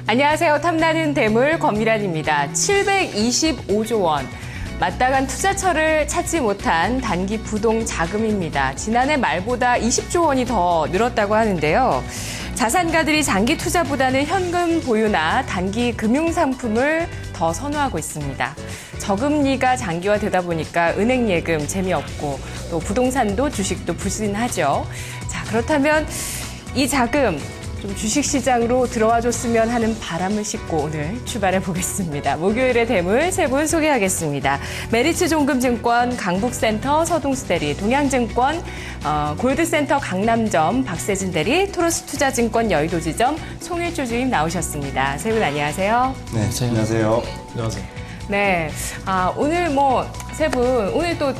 안녕하세요. 탐나는 대물 권미란입니다. 725조 원. 마땅한 투자처를 찾지 못한 단기 부동 자금입니다. 지난해 말보다 20조 원이 더 늘었다고 하는데요. 자산가들이 장기 투자보다는 현금 보유나 단기 금융상품을 더 선호하고 있습니다. 저금리가 장기화되다 보니까 은행 예금 재미없고 또 부동산도 주식도 부진하죠. 자, 그렇다면 이 자금 좀 주식시장으로 들어와 줬으면 하는 바람을 싣고 오늘 출발해 보겠습니다. 목요일의 대물 세 분 소개하겠습니다. 메리츠종금증권 강북센터 서동수 대리, 동양증권 골드센터 강남점 박세진 대리, 토로스투자증권 여의도지점 송일조 주임 나오셨습니다. 세 분 안녕하세요. 네, 안녕하세요. 안녕하세요. 네, 오늘 세 분 오늘 또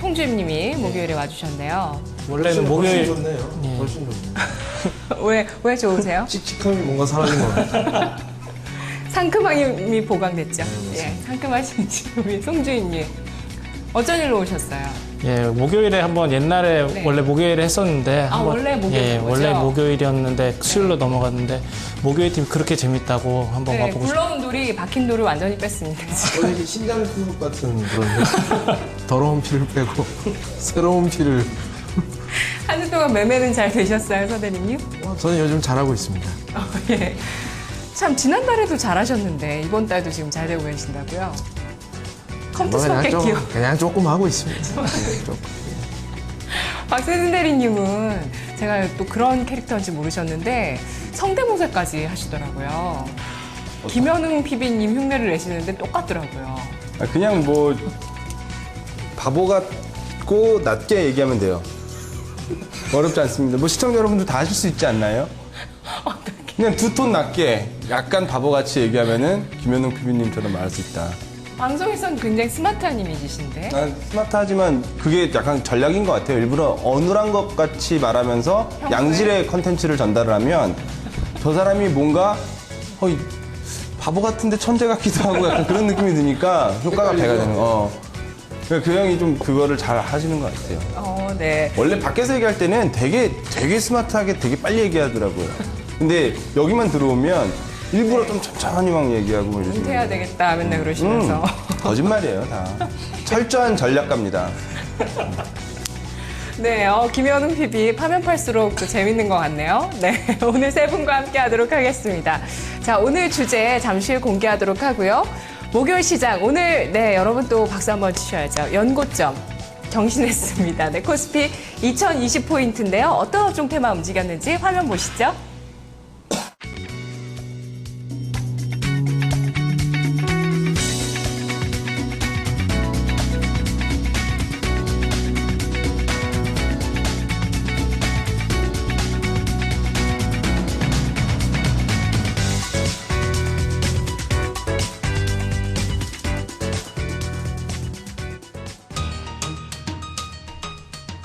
송 주임님이 목요일에 와주셨네요. 원래는 목요일 좋네요. 예. 훨씬 좋네요. 왜 좋으세요? 칙칙함이 뭔가 사라진 것 같아요. 상큼함이 보강됐죠. 예, 상큼하신 지금이 송주임님. 어쩐 일로 오셨어요? 예, 목요일에 한번 옛날에 네. 원래 목요일에 했었는데 한번 원래 목요일인 예, 거죠? 원래 목요일이었는데 수요일로 넘어갔는데 목요일 팀 그렇게 재밌다고 한번 네, 와보고 싶어요. 굴러온 돌이 박힌 돌을 완전히 뺐습니다. 지금. 이게 신장 클럽 같은 그런 더러운 피를 빼고 새로운 피를. 한 주 동안 매매는 잘 되셨어요, 서대리님? 저는 요즘 잘하고 있습니다. 예. 참 지난달에도 잘하셨는데 이번 달도 지금 잘 되고 계신다고요? 컴투스럽게 기억. 그냥 조금 하고 있습니다. 조금. 박세진 대리님은 제가 또 그런 캐릭터인지 모르셨는데 성대모사까지 하시더라고요. 김현웅 PB님 흉내를 내시는데 똑같더라고요. 그냥 뭐 바보 같고 낮게 얘기하면 돼요. 어렵지 않습니다. 뭐 시청자 여러분도 다 하실 수 있지 않나요? 그냥 두 톤 낮게 약간 바보같이 얘기하면은 김현웅 PB님처럼 말할 수 있다. 방송에서는 굉장히 스마트한 이미지신데. 난 스마트하지만 그게 약간 전략인 것 같아요. 일부러 어눌한 것 같이 말하면서 평소에? 양질의 컨텐츠를 전달을 하면 저 사람이 뭔가 이 바보 같은데 천재 같기도 하고 약간 그런 느낌이 드니까 효과가 배가 되는 거. 그러니까 그 형이 좀 그거를 잘 하시는 것 같아요. 네. 원래 밖에서 얘기할 때는 되게 스마트하게 되게 빨리 얘기하더라고요. 근데 여기만 들어오면 일부러 좀 천천히 막 얘기하고 뭐 이러시는 은퇴해야 되겠다 맨날 그러시면서. 거짓말이에요, 다. 철저한 전략가입니다. 네, 김현웅 PB 파면 팔수록 또 재밌는 것 같네요. 네, 오늘 세 분과 함께 하도록 하겠습니다. 자, 오늘 주제 잠시 후 공개하도록 하고요. 목요일 시장, 오늘, 네, 여러분 또 박수 한번 주셔야죠. 연고점 경신했습니다. 네, 코스피 2020포인트인데요. 어떤 업종테만 움직였는지 화면 보시죠.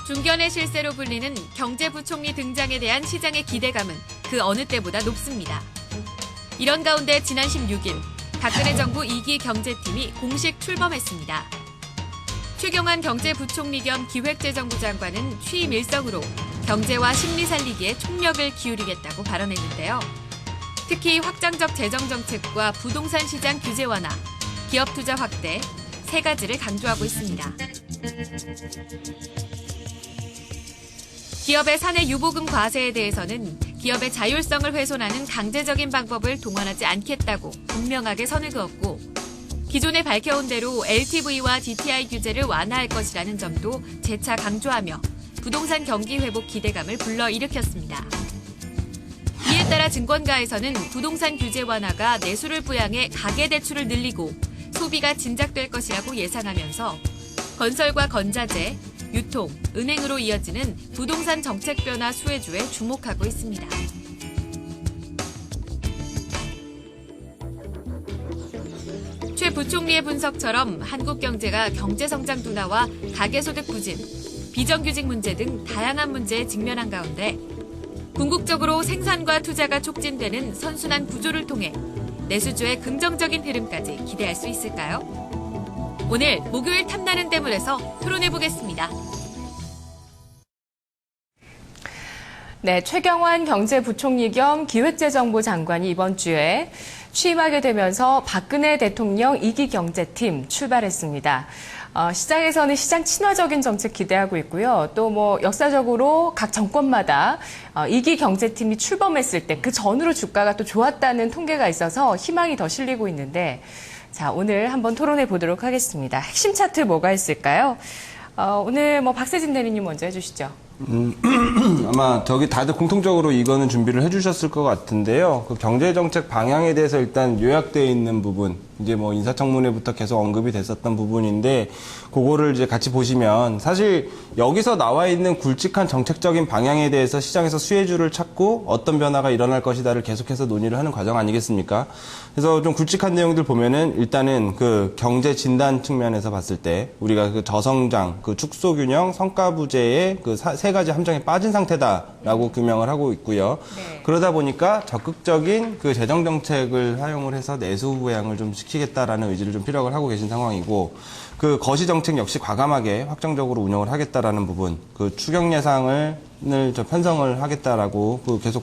중견의 실세로 불리는 경제부총리 등장에 대한 시장의 기대감은 그 어느 때보다 높습니다. 이런 가운데 지난 16일 박근혜 정부 2기 경제팀이 공식 출범했습니다. 최경환 경제부총리 겸 기획재정부 장관은 취임 일성으로 경제와 심리 살리기에 총력을 기울이겠다고 발언했는데요. 특히 확장적 재정정책과 부동산 시장 규제 완화, 기업 투자 확대, 세 가지를 강조하고 있습니다. 기업의 사내 유보금 과세에 대해서는 기업의 자율성을 훼손하는 강제적인 방법을 동원하지 않겠다고 분명하게 선을 그었고, 기존에 밝혀온 대로 LTV와 DTI 규제를 완화할 것이라는 점도 재차 강조하며 부동산 경기 회복 기대감을 불러일으켰습니다. 이에 따라 증권가에서는 부동산 규제 완화가 내수를 부양해 가계대출을 늘리고 소비가 진작될 것이라고 예상하면서 건설과 건자재, 유통, 은행으로 이어지는 부동산 정책 변화 수혜주에 주목하고 있습니다. 최 부총리의 분석처럼 한국 경제가 경제성장 둔화와 가계소득 부진, 비정규직 문제 등 다양한 문제에 직면한 가운데 궁극적으로 생산과 투자가 촉진되는 선순환 구조를 통해 내수주의 긍정적인 흐름까지 기대할 수 있을까요? 오늘 목요일 탐나는 대물에서 토론해보겠습니다. 네, 최경환 경제부총리 겸 기획재정부 장관이 이번 주에 취임하게 되면서 박근혜 대통령 2기 경제팀 출발했습니다. 시장에서는 시장 친화적인 정책 기대하고 있고요. 또 뭐 역사적으로 각 정권마다 2기 경제팀이 출범했을 때 그 전후로 주가가 또 좋았다는 통계가 있어서 희망이 더 실리고 있는데, 자, 오늘 한번 토론해 보도록 하겠습니다. 핵심 차트 뭐가 있을까요? 오늘 뭐 박세진 대리님 먼저 해주시죠. 아마 저기 다들 공통적으로 이거는 준비를 해주셨을 것 같은데요. 그 경제정책 방향에 대해서 일단 요약되어 있는 부분, 이제 뭐 인사청문회부터 계속 언급이 됐었던 부분인데, 그거를 이제 같이 보시면 사실 여기서 나와 있는 굵직한 정책적인 방향에 대해서 시장에서 수혜주를 찾고 어떤 변화가 일어날 것이다를 계속해서 논의를 하는 과정 아니겠습니까? 그래서 좀 굵직한 내용들 보면은 일단은 그 경제 진단 측면에서 봤을 때 우리가 그 저성장, 그 축소 균형, 성과 부재의 그 세 가지 함정에 빠진 상태다라고 규명을 하고 있고요. 네. 그러다 보니까 적극적인 그 재정 정책을 사용을 해서 내수 부양을 좀 시키겠다라는 의지를 좀 피력을 하고 계신 상황이고, 그 거시 정책 역시 과감하게 확정적으로 운영을 하겠다라는 부분, 그 추경 예상을 좀 편성을 하겠다라고 그 계속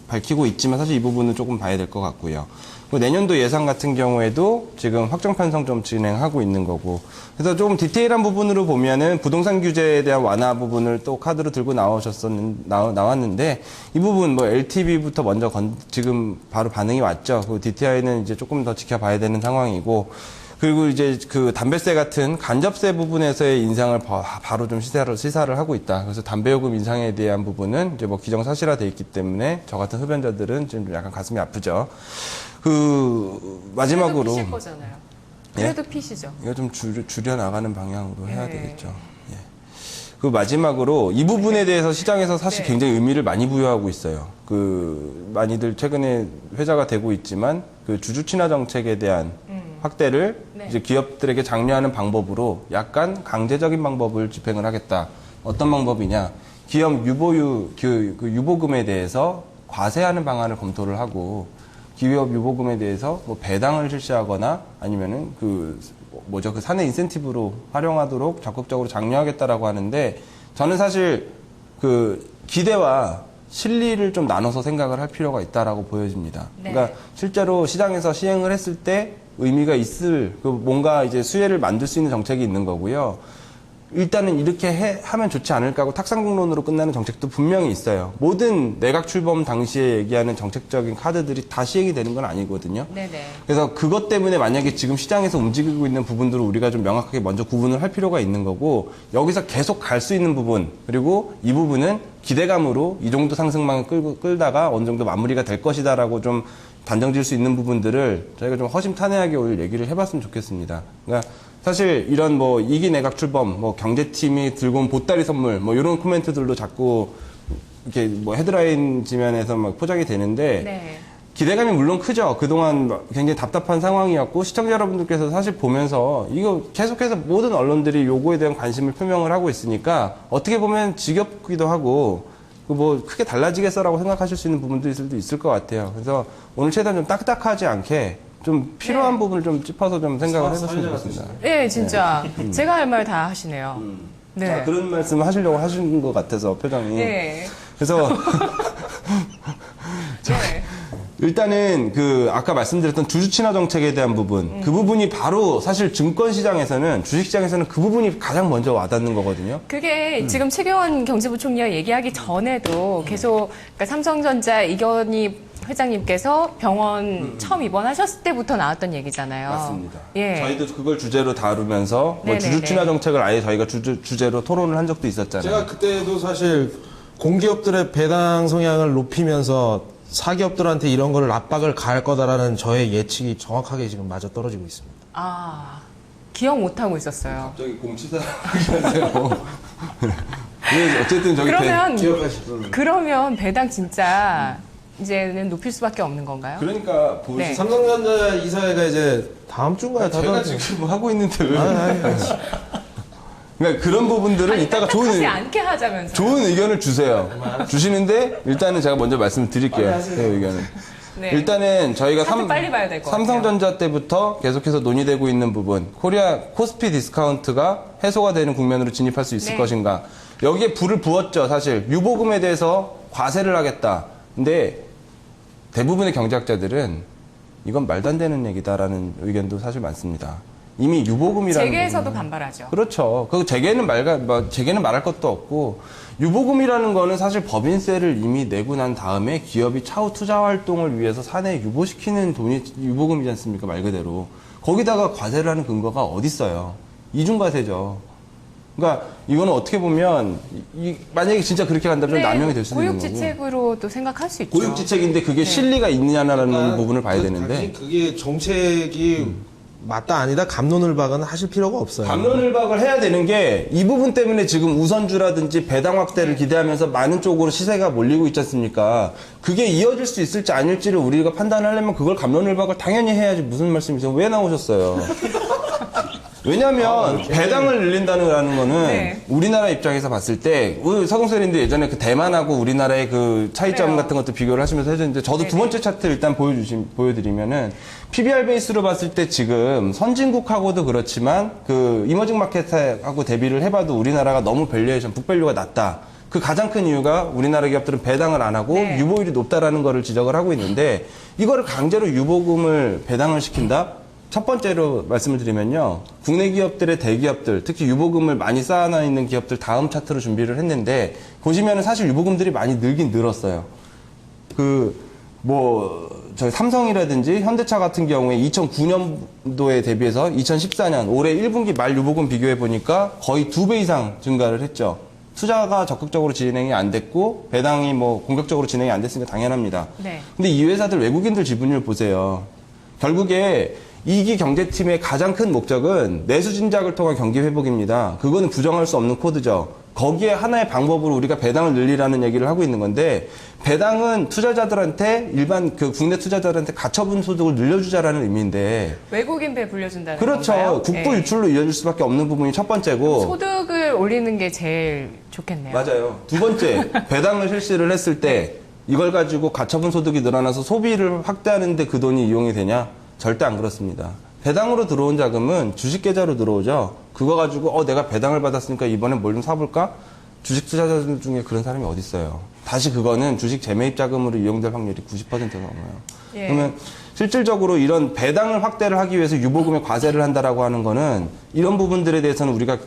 밝히고 있지만 사실 이 부분은 조금 봐야 될 것 같고요. 내년도 예산 같은 경우에도 지금 확정 편성 좀 진행하고 있는 거고, 그래서 조금 디테일한 부분으로 보면은 부동산 규제에 대한 완화 부분을 또 카드로 들고 나왔는데, 이 부분 뭐 LTV부터 먼저 지금 바로 반응이 왔죠. 그 DTI는 이제 조금 더 지켜봐야 되는 상황이고, 그리고 이제 그 담배세 같은 간접세 부분에서의 인상을 바로 좀 시사를 하고 있다. 그래서 담배요금 인상에 대한 부분은 이제 뭐 기정사실화돼 있기 때문에 저 같은 흡연자들은 지금 약간 가슴이 아프죠. 그 마지막으로 피실 거잖아요. 그래도 피시죠. 이거 좀 줄여 나가는 방향으로 해야 되겠죠. 예. 그 마지막으로 이 부분에 대해서 시장에서 사실 네. 굉장히 의미를 많이 부여하고 있어요. 그 많이들 최근에 회자가 되고 있지만 그 주주 친화 정책에 대한 확대를 네. 이제 기업들에게 장려하는 방법으로 약간 강제적인 방법을 집행을 하겠다. 어떤 방법이냐? 기업 그 유보금에 대해서 과세하는 방안을 검토를 하고, 기업 유보금에 대해서 뭐 배당을 실시하거나 아니면은 그 사내 인센티브로 활용하도록 적극적으로 장려하겠다라고 하는데, 저는 사실 그 기대와 실리를 좀 나눠서 생각을 할 필요가 있다라고 보여집니다. 네. 그러니까 실제로 시장에서 시행을 했을 때 의미가 있을 그 뭔가 이제 수혜를 만들 수 있는 정책이 있는 거고요. 일단은 이렇게 하면 좋지 않을까 하고 탁상공론으로 끝나는 정책도 분명히 있어요. 모든 내각 출범 당시에 얘기하는 정책적인 카드들이 다 시행이 되는 건 아니거든요. 네네. 그래서 그것 때문에 만약에 지금 시장에서 움직이고 있는 부분들을 우리가 좀 명확하게 먼저 구분을 할 필요가 있는 거고, 여기서 계속 갈 수 있는 부분, 그리고 이 부분은 기대감으로 이 정도 상승망을 끌다가 어느 정도 마무리가 될 것이다라고 좀 단정 지을 수 있는 부분들을 저희가 좀 허심탄회하게 오늘 얘기를 해봤으면 좋겠습니다. 그러니까 사실 이런 뭐 2기 내각 출범, 뭐 경제팀이 들고 온 보따리 선물, 뭐 이런 코멘트들도 자꾸 이렇게 뭐 헤드라인 지면에서 막 포장이 되는데, 네. 기대감이 물론 크죠. 그동안 굉장히 답답한 상황이었고, 시청자 여러분들께서 사실 보면서 이거 계속해서 모든 언론들이 요거에 대한 관심을 표명을 하고 있으니까 어떻게 보면 지겹기도 하고, 뭐 크게 달라지겠어라고 생각하실 수 있는 부분도 있을 것 같아요. 그래서 오늘 최대한 좀 딱딱하지 않게 좀 필요한 부분을 좀 짚어서 좀 생각을 해봤으면 좋겠습니다. 네, 진짜. 제가 할 말 다 하시네요. 네. 아, 그런 말씀 하시려고 하시는 것 같아서 표정이. 네. 그래서 네. 일단은 그 아까 말씀드렸던 주주 친화 정책에 대한 부분, 그 부분이 바로 사실 증권 시장에서는, 주식 시장에서는 그 부분이 가장 먼저 와닿는 거거든요. 그게 지금 최경환 경제부총리가 얘기하기 전에도 계속, 그러니까 삼성전자 이건희 회장님께서 병원 처음 입원하셨을 때부터 나왔던 얘기잖아요. 맞습니다. 예. 저희도 그걸 주제로 다루면서 뭐 네네네. 주주 친화 정책을 아예 저희가 주제로 토론을 한 적도 있었잖아요. 제가 그때도 사실 공기업들의 배당 성향을 높이면서 사기업들한테 이런 거를 압박을 가할 거다라는 저의 예측이 정확하게 지금 맞아 떨어지고 있습니다. 아, 기억 못하고 있었어요. 갑자기 공치사 하세요. 어쨌든 저기 그러면 배당 진짜 이제는 높일 수밖에 없는 건가요? 그러니까 보시 네. 삼성전자 이사회가 이제 다음 주인가요? 제가 지금 하고 있는데 왜? 그러니까 그런 부분들은 아니, 이따가 딱딱하지 않게 하자면서. 좋은 의견을 주세요. 주시는데 일단은 제가 먼저 말씀을 드릴게요. 제 의견은. 네. 일단은 저희가 차트 빨리 봐야 될것 삼성전자 때부터 계속해서 논의되고 있는 부분, 코리아 코스피 디스카운트가 해소가 되는 국면으로 진입할 수 있을 네. 것인가. 여기에 불을 부었죠, 사실. 유보금에 대해서 과세를 하겠다. 근데 대부분의 경제학자들은 이건 말도 안 되는 얘기다라는 의견도 사실 많습니다. 이미 유보금이라는 재계에서도 부분은- 반발하죠. 그렇죠. 그 재계는 재계는 말할 것도 없고 유보금이라는 거는 사실 법인세를 이미 내고 난 다음에 기업이 차후 투자 활동을 위해서 사내에 유보시키는 돈이 유보금이지 않습니까? 말 그대로. 거기다가 과세를 하는 근거가 어디 있어요? 이중과세죠. 그러니까 이거는 어떻게 보면 만약에 진짜 그렇게 간다면 남용이 될 수도 있는 거고. 고육지책으로도 생각할 수 있죠. 고육지책인데 그게 실리가 있느냐라는 부분을 봐야 되는데. 당연히 그게 정책이 맞다 아니다 갑론을박은 하실 필요가 없어요. 갑론을박을 해야 되는 게 이 부분 때문에 지금 우선주라든지 배당 확대를 기대하면서 많은 쪽으로 시세가 몰리고 있지 않습니까? 그게 이어질 수 있을지 아닐지를 우리가 판단하려면 그걸 갑론을박을 당연히 해야지. 무슨 말씀이세요? 왜 나오셨어요? 왜냐하면 배당을 늘린다는 거는 네. 우리나라 입장에서 봤을 때 서동철님도 예전에 그 대만하고 우리나라의 그 차이점 그래요. 같은 것도 비교를 하시면서 해줬는데 저도 두 번째 차트 일단 보여드리면은 PBR 베이스로 봤을 때 지금 선진국하고도 그렇지만 그 이머징 마켓하고 대비를 해봐도 우리나라가 너무 밸류에이션 북밸류가 낮다. 그 가장 큰 이유가 우리나라 기업들은 배당을 안 하고 네. 유보율이 높다라는 거를 지적을 하고 있는데 이거를 강제로 유보금을 배당을 시킨다? 첫 번째로 말씀을 드리면요. 국내 기업들의 대기업들, 특히 유보금을 많이 쌓아놔 있는 기업들 다음 차트로 준비를 했는데 보시면은 사실 유보금들이 많이 늘긴 늘었어요. 저희 삼성이라든지 현대차 같은 경우에 2009년도에 대비해서 2014년 올해 1분기 말 유보금 비교해 보니까 거의 2배 이상 증가를 했죠. 투자가 적극적으로 진행이 안 됐고 배당이 공격적으로 진행이 안 됐으니까 당연합니다. 네. 근데 이 회사들 외국인들 지분율 보세요. 결국에 2기 경제팀의 가장 큰 목적은 내수 진작을 통한 경기 회복입니다. 그거는 부정할 수 없는 코드죠. 거기에 하나의 방법으로 우리가 배당을 늘리라는 얘기를 하고 있는 건데 배당은 투자자들한테 일반 그 국내 투자자들한테 가처분 소득을 늘려주자라는 의미인데 외국인 배 불려준다는 그렇죠. 건가요? 국부 네. 유출로 이어질 수밖에 없는 부분이 첫 번째고 소득을 올리는 게 제일 좋겠네요. 맞아요. 두 번째, 배당을 실시를 했을 때 이걸 가지고 가처분 소득이 늘어나서 소비를 확대하는데 그 돈이 이용이 되냐? 절대 안 그렇습니다. 배당으로 들어온 자금은 주식 계좌로 들어오죠. 그거 가지고 내가 배당을 받았으니까 이번에 뭘 좀 사볼까? 주식 투자자들 중에 그런 사람이 어디 있어요? 다시 그거는 주식 재매입 자금으로 이용될 확률이 90%가 넘어요. 예. 그러면 실질적으로 이런 배당을 확대를 하기 위해서 유보금에 과세를 한다라고 하는 거는 이런 부분들에 대해서는 우리가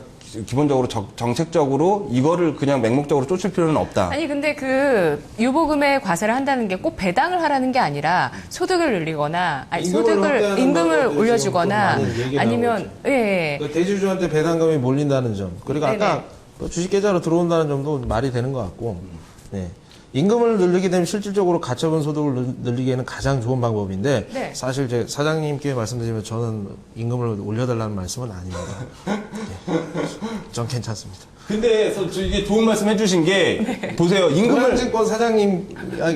기본적으로 정책적으로 이거를 그냥 맹목적으로 쫓을 필요는 없다. 아니 근데 그 유보금에 과세를 한다는 게 꼭 배당을 하라는 게 아니라 소득을 늘리거나 임금을 올려주거나 아니면 대주주한테 배당금이 몰린다는 점 그리고 네네. 아까 주식 계좌로 들어온다는 점도 말이 되는 것 같고 네. 임금을 늘리게 되면 실질적으로 가처분 소득을 늘리기에는 가장 좋은 방법인데 네. 사실 제 사장님께 말씀드리면 저는 임금을 올려달라는 말씀은 아닙니다. 네. 전 괜찮습니다. 근데 이게 좋은 말씀 해주신 게 보세요. 임금을 금융증권 사장님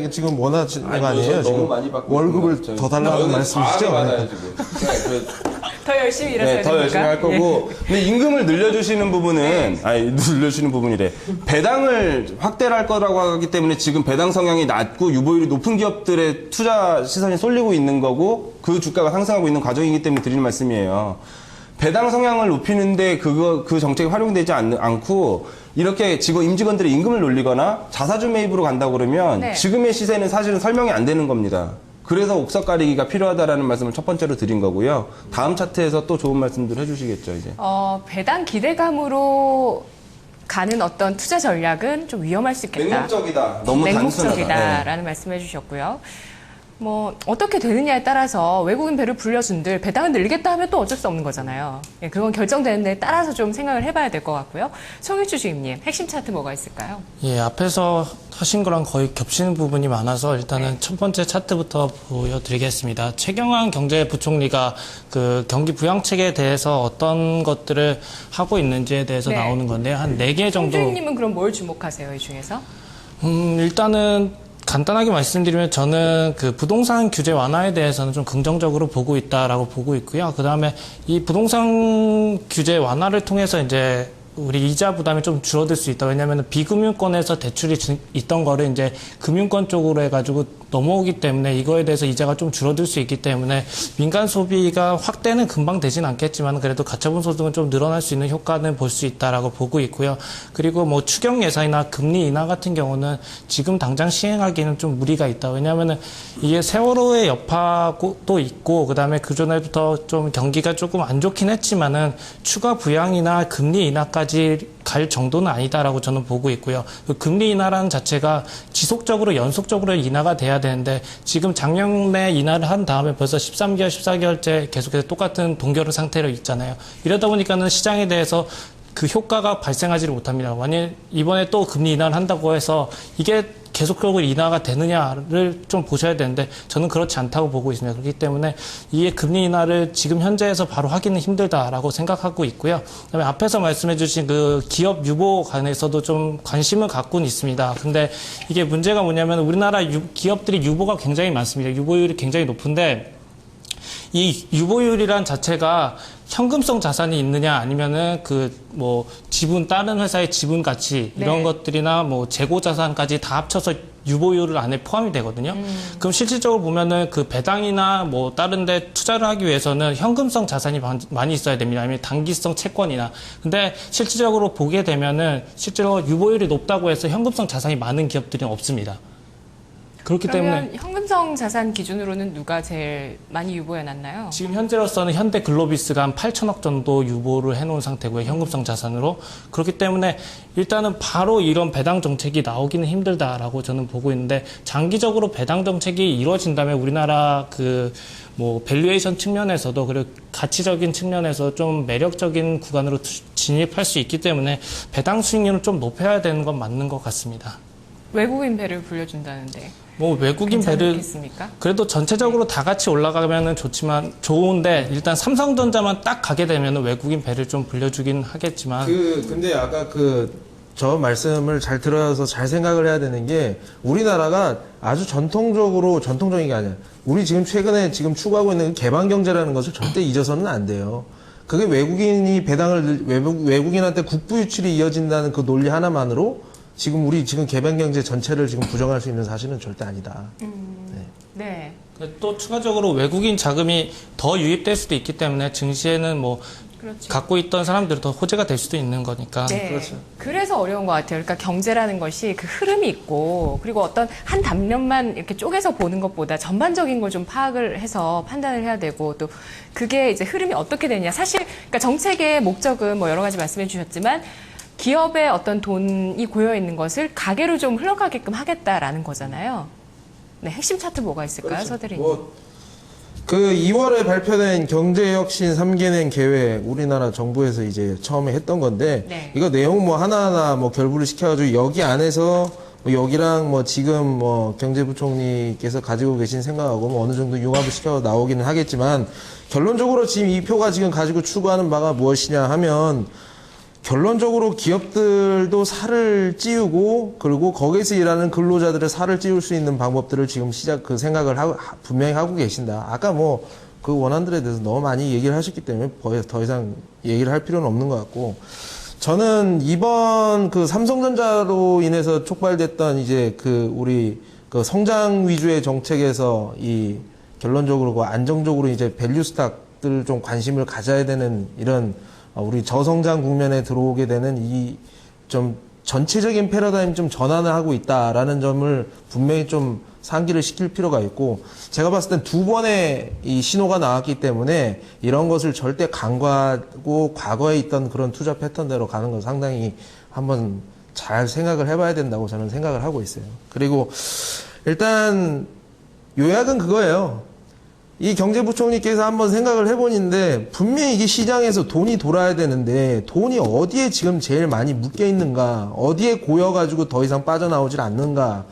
지금 원하시는 거 아니에요? 지금 월급을 더 달라는 말씀이시죠? 많아요, 지금. 더 열심히 일하셔야 네, 더 됩니까? 열심히 할 거고. 근데 임금을 늘려주시는 부분은, 늘려주시는 부분이래. 배당을 확대를 할 거라고 하기 때문에 지금 배당 성향이 낮고 유보율이 높은 기업들의 투자 시선이 쏠리고 있는 거고 그 주가가 상승하고 있는 과정이기 때문에 드리는 말씀이에요. 배당 성향을 높이는데 그 정책이 활용되지 않고 이렇게 임직원들의 임금을 놀리거나 자사주 매입으로 간다고 그러면 네. 지금의 시세는 사실은 설명이 안 되는 겁니다. 그래서 옥석 가리기가 필요하다라는 말씀을 첫 번째로 드린 거고요. 다음 차트에서 또 좋은 말씀들 해주시겠죠, 이제. 배당 기대감으로 가는 어떤 투자 전략은 좀 위험할 수 있겠다. 맹목적이다. 너무 단순하다. 맹목적이다라는 말씀해 주셨고요. 어떻게 되느냐에 따라서 외국인 배를 불려준들 배당을 늘리겠다 하면 또 어쩔 수 없는 거잖아요. 예, 그건 결정되는 데 따라서 좀 생각을 해봐야 될 것 같고요. 송일주 주임님, 핵심 차트 뭐가 있을까요? 예, 앞에서 하신 거랑 거의 겹치는 부분이 많아서 일단은 첫 번째 차트부터 보여드리겠습니다. 최경환 경제부총리가 그 경기 부양책에 대해서 어떤 것들을 하고 있는지에 대해서 네. 나오는 건데요. 한 4개 송 정도. 주임님은 그럼 뭘 주목하세요, 이 중에서? 일단은 간단하게 말씀드리면 저는 그 부동산 규제 완화에 대해서는 좀 긍정적으로 보고 있다라고 보고 있고요. 그 다음에 이 부동산 규제 완화를 통해서 이제 우리 이자 부담이 좀 줄어들 수 있다. 왜냐하면 비금융권에서 대출이 있던 거를 이제 금융권 쪽으로 해가지고 넘어오기 때문에 이거에 대해서 이자가 좀 줄어들 수 있기 때문에 민간 소비가 확대는 금방 되진 않겠지만 그래도 가처분 소득은 좀 늘어날 수 있는 효과는 볼 수 있다라고 보고 있고요. 그리고 뭐 추경 예산이나 금리 인하 같은 경우는 지금 당장 시행하기는 좀 무리가 있다. 왜냐하면은 이게 세월호의 여파도 있고 그다음에 그 전에부터 좀 경기가 조금 안 좋긴 했지만은 추가 부양이나 금리 인하까지 갈 정도는 아니다라고 저는 보고 있고요. 그 금리 인하라는 자체가 지속적으로 연속적으로 인하가 돼야 되는데 지금 작년에 인하를 한 다음에 벌써 13개월, 14개월째 계속해서 똑같은 동결 상태로 있잖아요. 이러다 보니까는 시장에 대해서 그 효과가 발생하지를 못합니다. 만약 이번에 또 금리 인하를 한다고 해서 이게 계속적으로 인하가 되느냐를 좀 보셔야 되는데 저는 그렇지 않다고 보고 있습니다. 그렇기 때문에 이게 금리 인하를 지금 현재에서 바로 하기는 힘들다라고 생각하고 있고요. 그다음에 앞에서 말씀해 주신 그 기업 유보 관해서도 좀 관심을 갖고는 있습니다. 근데 이게 문제가 뭐냐면 우리나라 기업들이 유보가 굉장히 많습니다. 유보율이 굉장히 높은데 이 유보율이란 자체가 현금성 자산이 있느냐 아니면은 그 뭐 지분 다른 회사의 지분 가치 이런 네. 것들이나 뭐 재고 자산까지 다 합쳐서 유보율 안에 포함이 되거든요. 그럼 실질적으로 보면은 그 배당이나 뭐 다른 데 투자를 하기 위해서는 현금성 자산이 많이 있어야 됩니다. 아니면 단기성 채권이나. 근데 실질적으로 보게 되면은 실제로 유보율이 높다고 해서 현금성 자산이 많은 기업들은 없습니다. 그렇기 그러면 때문에 현금성 자산 기준으로는 누가 제일 많이 유보해 놨나요? 지금 현재로서는 현대글로비스가 한 8천억 정도 유보를 해놓은 상태고요. 현금성 자산으로. 그렇기 때문에 일단은 바로 이런 배당 정책이 나오기는 힘들다라고 저는 보고 있는데 장기적으로 배당 정책이 이루어진다면 우리나라 그 뭐 밸류에이션 측면에서도 그리고 가치적인 측면에서 좀 매력적인 구간으로 진입할 수 있기 때문에 배당 수익률을 좀 높여야 되는 건 맞는 것 같습니다. 외국인 배를 불려준다는데 뭐 외국인 배를 괜찮겠습니까? 그래도 전체적으로 다 같이 올라가면은 좋은데 일단 삼성전자만 딱 가게 되면은 외국인 배를 좀 불려주긴 하겠지만 근데 아까 저 말씀을 잘 들어서 잘 생각을 해야 되는 게 우리나라가 아주 전통적인 게 아니야. 우리 지금 최근에 지금 추구하고 있는 개방 경제라는 것을 절대 잊어서는 안 돼요. 그게 외국인이 외국인한테 국부 유출이 이어진다는 그 논리 하나만으로 우리 개방 경제 전체를 지금 부정할 수 있는 사실은 절대 아니다. 네. 또 추가적으로 외국인 자금이 더 유입될 수도 있기 때문에 증시에는 뭐 그렇죠. 갖고 있던 사람들이 더 호재가 될 수도 있는 거니까. 네. 그렇죠. 그래서 어려운 것 같아요. 그러니까 경제라는 것이 그 흐름이 있고 그리고 어떤 한 단면만 이렇게 쪼개서 보는 것보다 전반적인 걸 좀 파악을 해서 판단을 해야 되고 또 그게 이제 흐름이 어떻게 되냐. 사실 그러니까 정책의 목적은 뭐 여러 가지 말씀해 주셨지만 기업의 어떤 돈이 고여 있는 것을 가계로 좀 흘러가게끔 하겠다라는 거잖아요. 네, 핵심 차트 뭐가 있을까요, 그렇죠. 서대리님? 2월에 발표된 경제혁신 3개년 계획 우리나라 정부에서 이제 처음에 했던 건데 네. 이거 내용 뭐 하나하나 뭐 결부를 시켜가지고 여기 안에서 뭐 여기랑 뭐 지금 뭐 경제부총리께서 가지고 계신 생각하고 뭐 어느 정도 융합을 시켜 나오기는 하겠지만 결론적으로 지금 이 표가 지금 가지고 추구하는 바가 무엇이냐 하면 결론적으로 기업들도 살을 찌우고 그리고 거기서 일하는 근로자들의 살을 찌울 수 있는 방법들을 지금 생각을 분명히 하고 계신다. 아까 뭐 그 원안들에 대해서 너무 많이 얘기를 하셨기 때문에 더 이상 얘기를 할 필요는 없는 것 같고 저는 이번 삼성전자로 인해서 촉발됐던 이제 우리 성장 위주의 정책에서 이 결론적으로 안정적으로 이제 밸류 스탁들 좀 관심을 가져야 되는 이런 우리 저성장 국면에 들어오게 되는 이 좀 전체적인 패러다임 좀 전환을 하고 있다라는 점을 분명히 좀 상기를 시킬 필요가 있고 제가 봤을 땐 2번의 이 신호가 나왔기 때문에 이런 것을 절대 간과하고 과거에 있던 그런 투자 패턴대로 가는 건 상당히 한번 잘 생각을 해봐야 된다고 저는 생각을 하고 있어요. 그리고 일단 요약은 그거예요. 이 경제부총리께서 한번 생각을 해보는데 분명히 이게 시장에서 돈이 돌아야 되는데 돈이 어디에 지금 제일 많이 묶여 있는가 어디에 고여가지고 더 이상 빠져나오질 않는가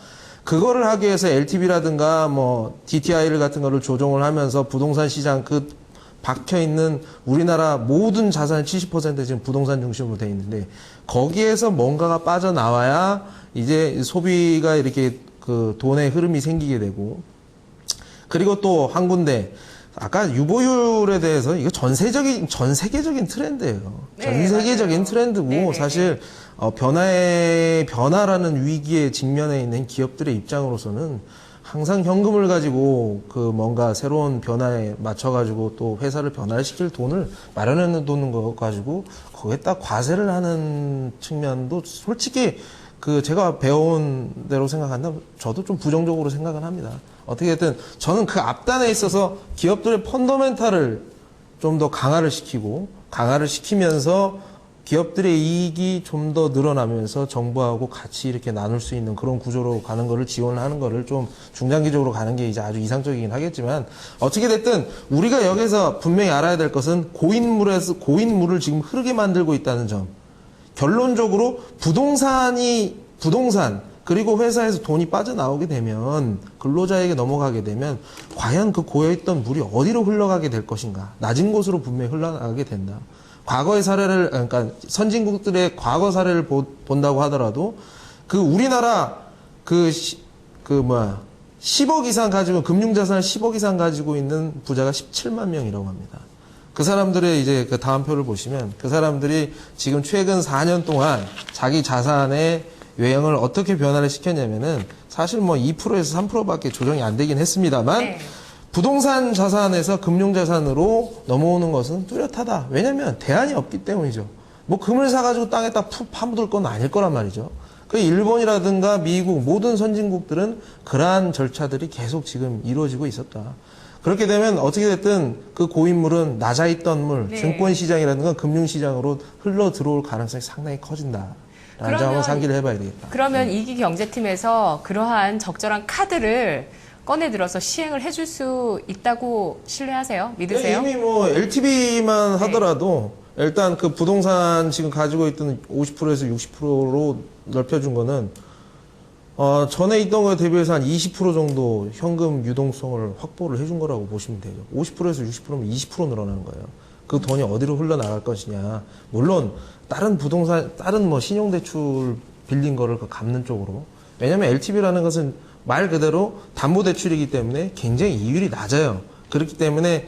그거를 하기 위해서 LTV라든가 뭐 DTI 같은 거를 조정을 하면서 부동산 시장 박혀있는 우리나라 모든 자산의 70% 지금 부동산 중심으로 돼 있는데 거기에서 뭔가가 빠져나와야 이제 소비가 이렇게 돈의 흐름이 생기게 되고 그리고 또 한 군데 아까 유보율에 대해서 이거 전 세계적인 트렌드예요. 네, 전 세계적인 맞아요. 트렌드고 네, 네, 사실 변화라는 위기에 직면해 있는 기업들의 입장으로서는 항상 현금을 가지고 그 뭔가 새로운 변화에 맞춰가지고 또 회사를 변화시킬 돈을 마련해 놓는 거 가지고 거기에다 과세를 하는 측면도 솔직히 그 제가 배운 대로 생각한다면 저도 좀 부정적으로 생각은 합니다. 어떻게든 저는 그 앞단에 있어서 기업들의 펀더멘탈을 좀 더 강화를 시키면서 기업들의 이익이 좀 더 늘어나면서 정부하고 같이 이렇게 나눌 수 있는 그런 구조로 가는 거를 지원을 하는 거를 좀 중장기적으로 가는 게 이제 아주 이상적이긴 하겠지만 어떻게 됐든 우리가 여기서 분명히 알아야 될 것은 고인물을 지금 흐르게 만들고 있다는 점. 결론적으로 부동산 그리고 회사에서 돈이 빠져나오게 되면 근로자에게 넘어가게 되면 과연 그 고여있던 물이 어디로 흘러가게 될 것인가. 낮은 곳으로 분명히 흘러가게 된다. 과거의 사례를 그러니까 선진국들의 과거 사례를 본다고 하더라도 그 우리나라 10억 이상 가지고 금융자산을 10억 이상 가지고 있는 부자가 17만 명이라고 합니다. 그 사람들의 이제 그 다음 표를 보시면 그 사람들이 지금 최근 4년 동안 자기 자산의 외형을 어떻게 변화를 시켰냐면은 사실 뭐 2%에서 3%밖에 조정이 안 되긴 했습니다만 네. 부동산 자산에서 금융자산으로 넘어오는 것은 뚜렷하다. 왜냐면 대안이 없기 때문이죠. 뭐 금을 사가지고 땅에다 푹 파묻을 건 아닐 거란 말이죠. 그 일본이라든가 미국 모든 선진국들은 그러한 절차들이 계속 지금 이루어지고 있었다. 그렇게 되면 어떻게 됐든 그 고인물은 낮아있던 물, 네. 증권시장이라든가 금융시장으로 흘러 들어올 가능성이 상당히 커진다. 라는 점 한번 상기를 해봐야 되겠다. 그러면 이기 경제팀에서 그러한 적절한 카드를 꺼내 들어서 시행을 해줄 수 있다고 신뢰하세요? 믿으세요? 이미 뭐 LTV만 하더라도 일단 그 부동산 지금 가지고 있던 50%에서 60%로 넓혀준 거는 전에 있던 거에 대비해서 한 20% 정도 현금 유동성을 확보를 해준 거라고 보시면 되죠. 50%에서 60%면 20% 늘어나는 거예요. 그 돈이 어디로 흘러나갈 것이냐. 물론 다른 뭐 신용대출 빌린 거를 갚는 쪽으로. 왜냐면 LTV라는 것은 말 그대로 담보대출이기 때문에 굉장히 이율이 낮아요. 그렇기 때문에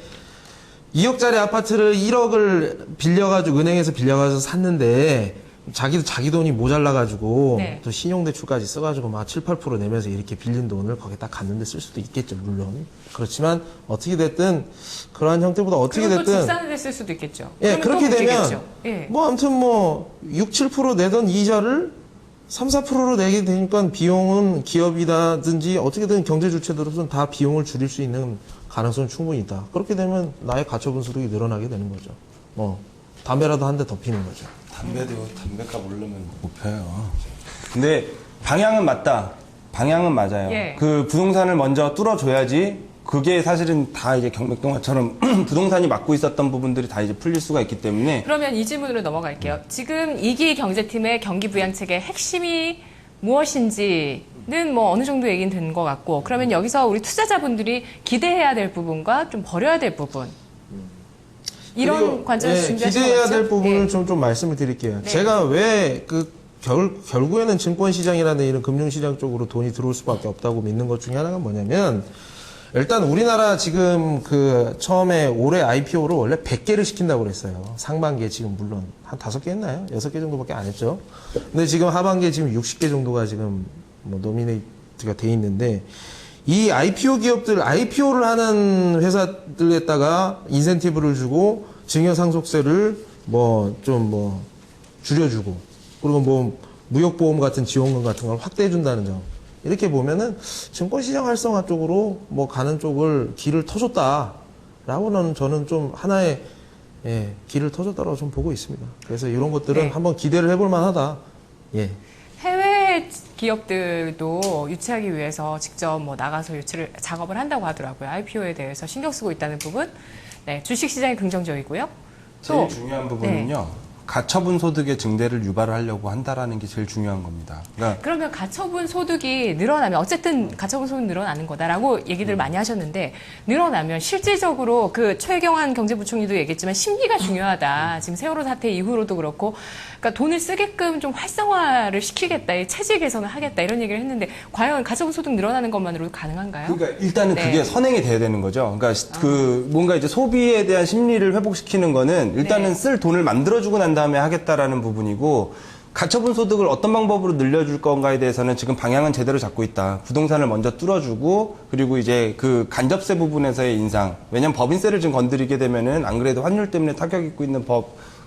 2억짜리 아파트를 1억을 빌려가지고 은행에서 빌려가서 샀는데 자기 돈이 모자라가지고 네. 또 신용대출까지 써가지고 막 7, 8% 내면서 이렇게 빌린 돈을 거기다 갚는데 쓸 수도 있겠죠, 물론. 그렇지만 어떻게 됐든 그러한 형태보다 어떻게 그리고 또 됐든 집 사는 데 쓸 수도 있겠죠. 예, 그러면 그렇게 또 되면 문제겠죠. 예. 뭐 아무튼 뭐 6, 7% 내던 이자를 3, 4%로 내게 되니까 비용은 기업이라든지 어떻게든 경제 주체들로서는 다 비용을 줄일 수 있는 가능성은 충분히 있다. 그렇게 되면 나의 가처분 소득이 늘어나게 되는 거죠. 뭐 담배라도 한 대 더 피는 거죠. 담배도 담배값 오르면 못 펴요. 근데 방향은 맞다. 방향은 맞아요. 예. 그 부동산을 먼저 뚫어줘야지 그게 사실은 다 이제 경맥동화처럼 부동산이 막고 있었던 부분들이 다 이제 풀릴 수가 있기 때문에 그러면 이 질문으로 넘어갈게요. 지금 이기 경제팀의 경기 부양책의 핵심이 무엇인지는 뭐 어느 정도 얘기는 된 것 같고, 그러면 여기서 우리 투자자분들이 기대해야 될 부분과 좀 버려야 될 부분, 이런 그리고, 관점에서 예, 준비하신 기대해야 거죠? 될 부분을 네. 좀 말씀을 드릴게요. 네. 제가 왜 결국에는 증권시장이라는 이런 금융시장 쪽으로 돈이 들어올 수밖에 없다고 믿는 것 중에 하나가 뭐냐면, 일단 우리나라 지금 처음에 올해 IPO를 원래 100개를 시킨다고 그랬어요. 상반기에 지금 물론 한 5개 했나요? 6개 정도밖에 안 했죠. 근데 지금 하반기에 지금 60개 정도가 지금 뭐 노미네이트가 돼 있는데, 이 IPO 기업들, IPO를 하는 회사들에다가 인센티브를 주고 증여상속세를 줄여주고, 그리고 뭐 무역보험 같은 지원금 같은 걸 확대해준다는 점. 이렇게 보면은 증권시장 활성화 쪽으로 뭐 가는 쪽을 길을 터줬다라고는 저는 좀 하나의 길을 터줬다라고 좀 보고 있습니다. 그래서 이런 것들은 네. 한번 기대를 해볼 만하다. 예. 해외 기업들도 유치하기 위해서 직접 뭐 나가서 작업을 한다고 하더라고요. IPO에 대해서 신경 쓰고 있다는 부분. 네, 주식시장이 긍정적이고요. 제일 또 중요한 부분은요. 가처분 소득의 증대를 유발을 하려고 한다라는 게 제일 중요한 겁니다. 그러니까 그러면 가처분 소득이 늘어나면 어쨌든 가처분 소득 늘어나는 거다라고 얘기들 많이 하셨는데 늘어나면 실질적으로 그 최경환 경제부총리도 얘기했지만 심리가 중요하다. 지금 세월호 사태 이후로도 그렇고 그러니까 돈을 쓰게끔 좀 활성화를 시키겠다. 체질 개선을 하겠다. 이런 얘기를 했는데 과연 가처분 소득 늘어나는 것만으로도 가능한가요? 그러니까 일단은 네. 그게 선행이 돼야 되는 거죠. 그러니까 그 뭔가 이제 소비에 대한 심리를 회복시키는 거는 일단은 네. 쓸 돈을 만들어주고 난 다음에 하겠다라는 부분이고 가처분 소득을 어떤 방법으로 늘려줄 건가에 대해서는 지금 방향은 제대로 잡고 있다. 부동산을 먼저 뚫어주고 그리고 이제 그 간접세 부분에서의 인상. 왜냐하면 법인세를 지금 건드리게 되면은 안 그래도 환율 때문에 타격 입고 있는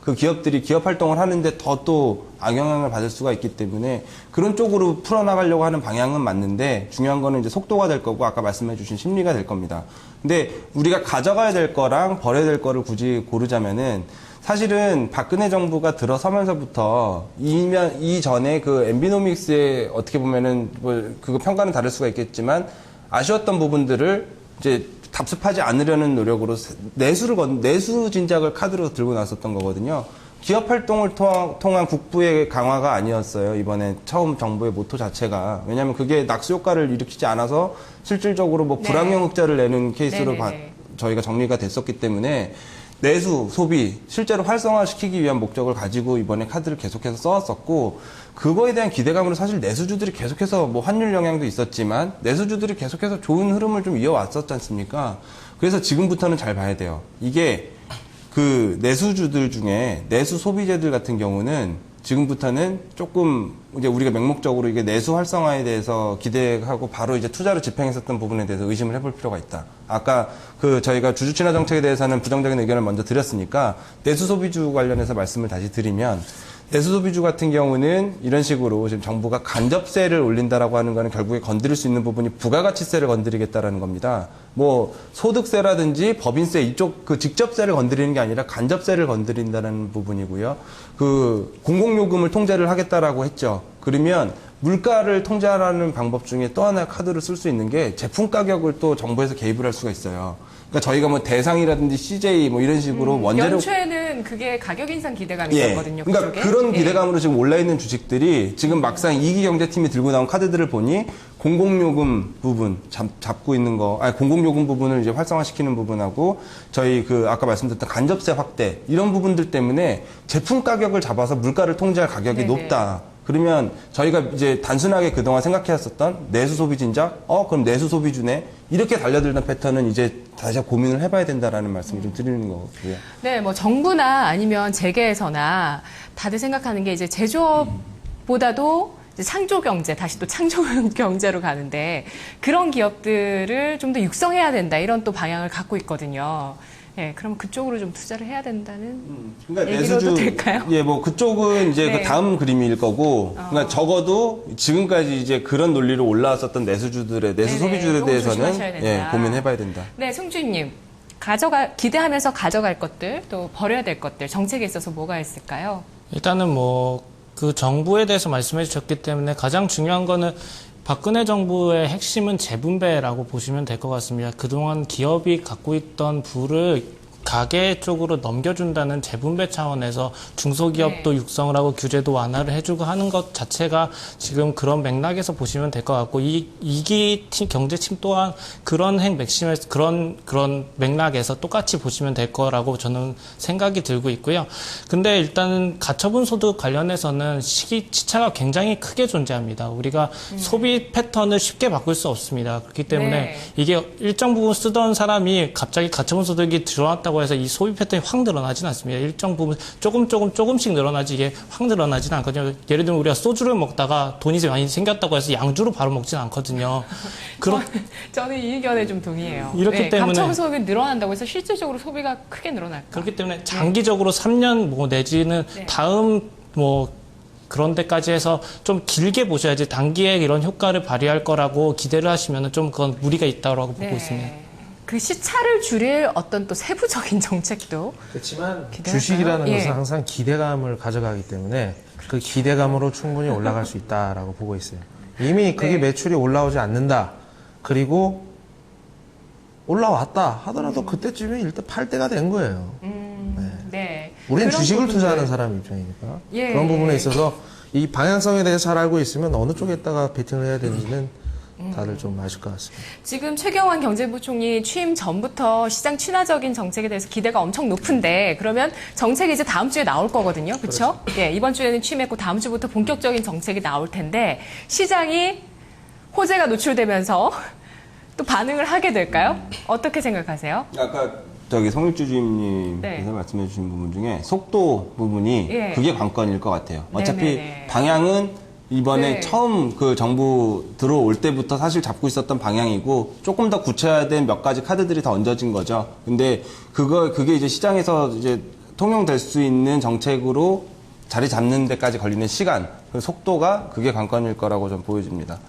그 기업들이 기업 활동을 하는데 더 또 악영향을 받을 수가 있기 때문에 그런 쪽으로 풀어나가려고 하는 방향은 맞는데 중요한 거는 이제 속도가 될 거고 아까 말씀해 주신 심리가 될 겁니다. 근데 우리가 가져가야 될 거랑 버려야 될 거를 굳이 고르자면은 사실은 박근혜 정부가 들어서면서부터 이전에 그 MB노믹스에 어떻게 보면은 뭐 그거 평가는 다를 수가 있겠지만 아쉬웠던 부분들을 이제 답습하지 않으려는 노력으로 내수 진작을 카드로 들고 나섰던 거거든요. 기업 활동을 통한 국부의 강화가 아니었어요. 이번에 처음 정부의 모토 자체가. 왜냐하면 그게 낙수 효과를 일으키지 않아서 실질적으로 뭐 불황형 흑자를 내는 케이스로 저희가 정리가 됐었기 때문에 내수, 소비, 실제로 활성화시키기 위한 목적을 가지고 이번에 카드를 계속해서 써왔었고 그거에 대한 기대감으로 사실 내수주들이 계속해서 뭐 환율 영향도 있었지만 내수주들이 계속해서 좋은 흐름을 좀 이어왔었지 않습니까? 그래서 지금부터는 잘 봐야 돼요. 이게 그 내수주들 중에 내수 소비재들 같은 경우는 지금부터는 조금 이제 우리가 맹목적으로 이게 내수 활성화에 대해서 기대하고 바로 이제 투자로 집행했었던 부분에 대해서 의심을 해볼 필요가 있다. 아까 그 저희가 주주 친화 정책에 대해서는 부정적인 의견을 먼저 드렸으니까 내수 소비주 관련해서 말씀을 다시 드리면 내수 소비주 같은 경우는 이런 식으로 지금 정부가 간접세를 올린다라고 하는 거는 결국에 건드릴 수 있는 부분이 부가가치세를 건드리겠다라는 겁니다. 뭐 소득세라든지 법인세 이쪽 그 직접세를 건드리는 게 아니라 간접세를 건드린다는 부분이고요. 그 공공요금을 통제를 하겠다라고 했죠. 그러면 물가를 통제하라는 방법 중에 또 하나의 카드를 쓸 수 있는 게 제품 가격을 또 정부에서 개입을 할 수가 있어요. 그러니까 저희가 뭐 대상이라든지 CJ 뭐 이런 식으로 원재료 연초에는 그게 가격 인상 기대감이 있었거든요. 그러니까 그쪽에. 그런 기대감으로 지금 올라있는 주식들이 지금 막상 이기경제팀이 들고 나온 카드들을 보니 공공요금 부분 잡고 있는 거, 공공요금 부분을 이제 활성화시키는 부분하고 저희 그 아까 말씀드렸던 간접세 확대 이런 부분들 때문에 제품 가격을 잡아서 물가를 통제할 가격이 높다. 그러면 저희가 이제 단순하게 그동안 생각해왔었던 내수 소비 진작, 그럼 내수 소비주네 이렇게 달려들던 패턴은 이제 다시 고민을 해봐야 된다라는 말씀을 좀 드리는 거고요. 네, 뭐 정부나 아니면 재계에서나 다들 생각하는 게 이제 제조업보다도 이제 창조 경제, 다시 또 창조 경제로 가는데 그런 기업들을 좀 더 육성해야 된다 이런 또 방향을 갖고 있거든요. 예, 그럼 그쪽으로 좀 투자를 해야 된다는 그러니까 얘기로도 될까요? 예, 뭐 그쪽은 이제 네. 그 다음 그림일 거고, 그러니까 적어도 지금까지 이제 그런 논리로 올라왔었던 내수주들의 내수 네네, 소비주들에 조금 대해서는 조심하셔야 된다. 예, 고민해봐야 된다. 네, 승주님. 기대하면서 가져갈 것들, 또 버려야 될 것들, 정책에 있어서 뭐가 있을까요? 일단은 뭐 그 정부에 대해서 말씀해 주셨기 때문에 가장 중요한 거는 박근혜 정부의 핵심은 재분배라고 보시면 될 것 같습니다. 그동안 기업이 갖고 있던 부를 가계 쪽으로 넘겨준다는 재분배 차원에서 중소기업도 육성을 하고 규제도 완화를 해주고 하는 것 자체가 지금 그런 맥락에서 보시면 될 것 같고 이기 경제침 또한 그런 맥심에서 그런 맥락에서 똑같이 보시면 될 거라고 저는 생각이 들고 있고요. 근데 일단은 가처분 소득 관련해서는 시차가 굉장히 크게 존재합니다. 우리가 소비 패턴을 쉽게 바꿀 수 없습니다. 그렇기 때문에 네. 이게 일정 부분 쓰던 사람이 갑자기 가처분 소득이 들어왔다고 해서 이 소비 패턴이 확 늘어나지는 않습니다. 일정 부분 조금씩 늘어나지 이게 확 늘어나지는 않거든요. 예를 들면 우리가 소주를 먹다가 돈이 많이 생겼다고 해서 양주로 바로 먹지는 않거든요. 저는 이 의견에 좀 동의해요. 이렇기 때문에 가처분 소득이 늘어난다고 해서 실질적으로 소비가 크게 늘어날까? 그렇기 때문에 장기적으로 3년 뭐 내지는 다음 뭐 그런 데까지 해서 좀 길게 보셔야지 단기에 이런 효과를 발휘할 거라고 기대를 하시면 좀 그건 무리가 있다고 보고 있습니다. 그 시차를 줄일 어떤 또 세부적인 정책도 그렇지만 기대할까요? 주식이라는 예. 것은 항상 기대감을 가져가기 때문에 그 기대감으로 충분히 올라갈 수 있다라고 보고 있어요. 이미 그게 매출이 올라오지 않는다. 그리고 올라왔다 하더라도 그때쯤에 일단 팔 때가 된 거예요. 네. 우리는 그런 주식을 부분들. 투자하는 사람 입장이니까 예. 그런 부분에 있어서 이 방향성에 대해서 잘 알고 있으면 어느 쪽에다가 베팅을 해야 되는지는 다들 좀 아실 것 같습니다. 지금 최경환 경제부총리 취임 전부터 시장 친화적인 정책에 대해서 기대가 엄청 높은데 그러면 정책이 이제 다음 주에 나올 거거든요. 그렇죠? 예, 이번 주에는 취임했고 다음 주부터 본격적인 정책이 나올 텐데 시장이 호재가 노출되면서 또 반응을 하게 될까요? 어떻게 생각하세요? 아까 저기 송일주 주임님께서 네. 말씀해 주신 부분 중에 속도 부분이 예. 그게 관건일 것 같아요. 어차피 네네네. 방향은 이번에 네. 처음 그 정부 들어올 때부터 사실 잡고 있었던 방향이고 조금 더 구체화된 몇 가지 카드들이 더 얹어진 거죠. 근데 그게 이제 시장에서 이제 통용될 수 있는 정책으로 자리 잡는 데까지 걸리는 시간, 그 속도가 그게 관건일 거라고 좀 보여집니다.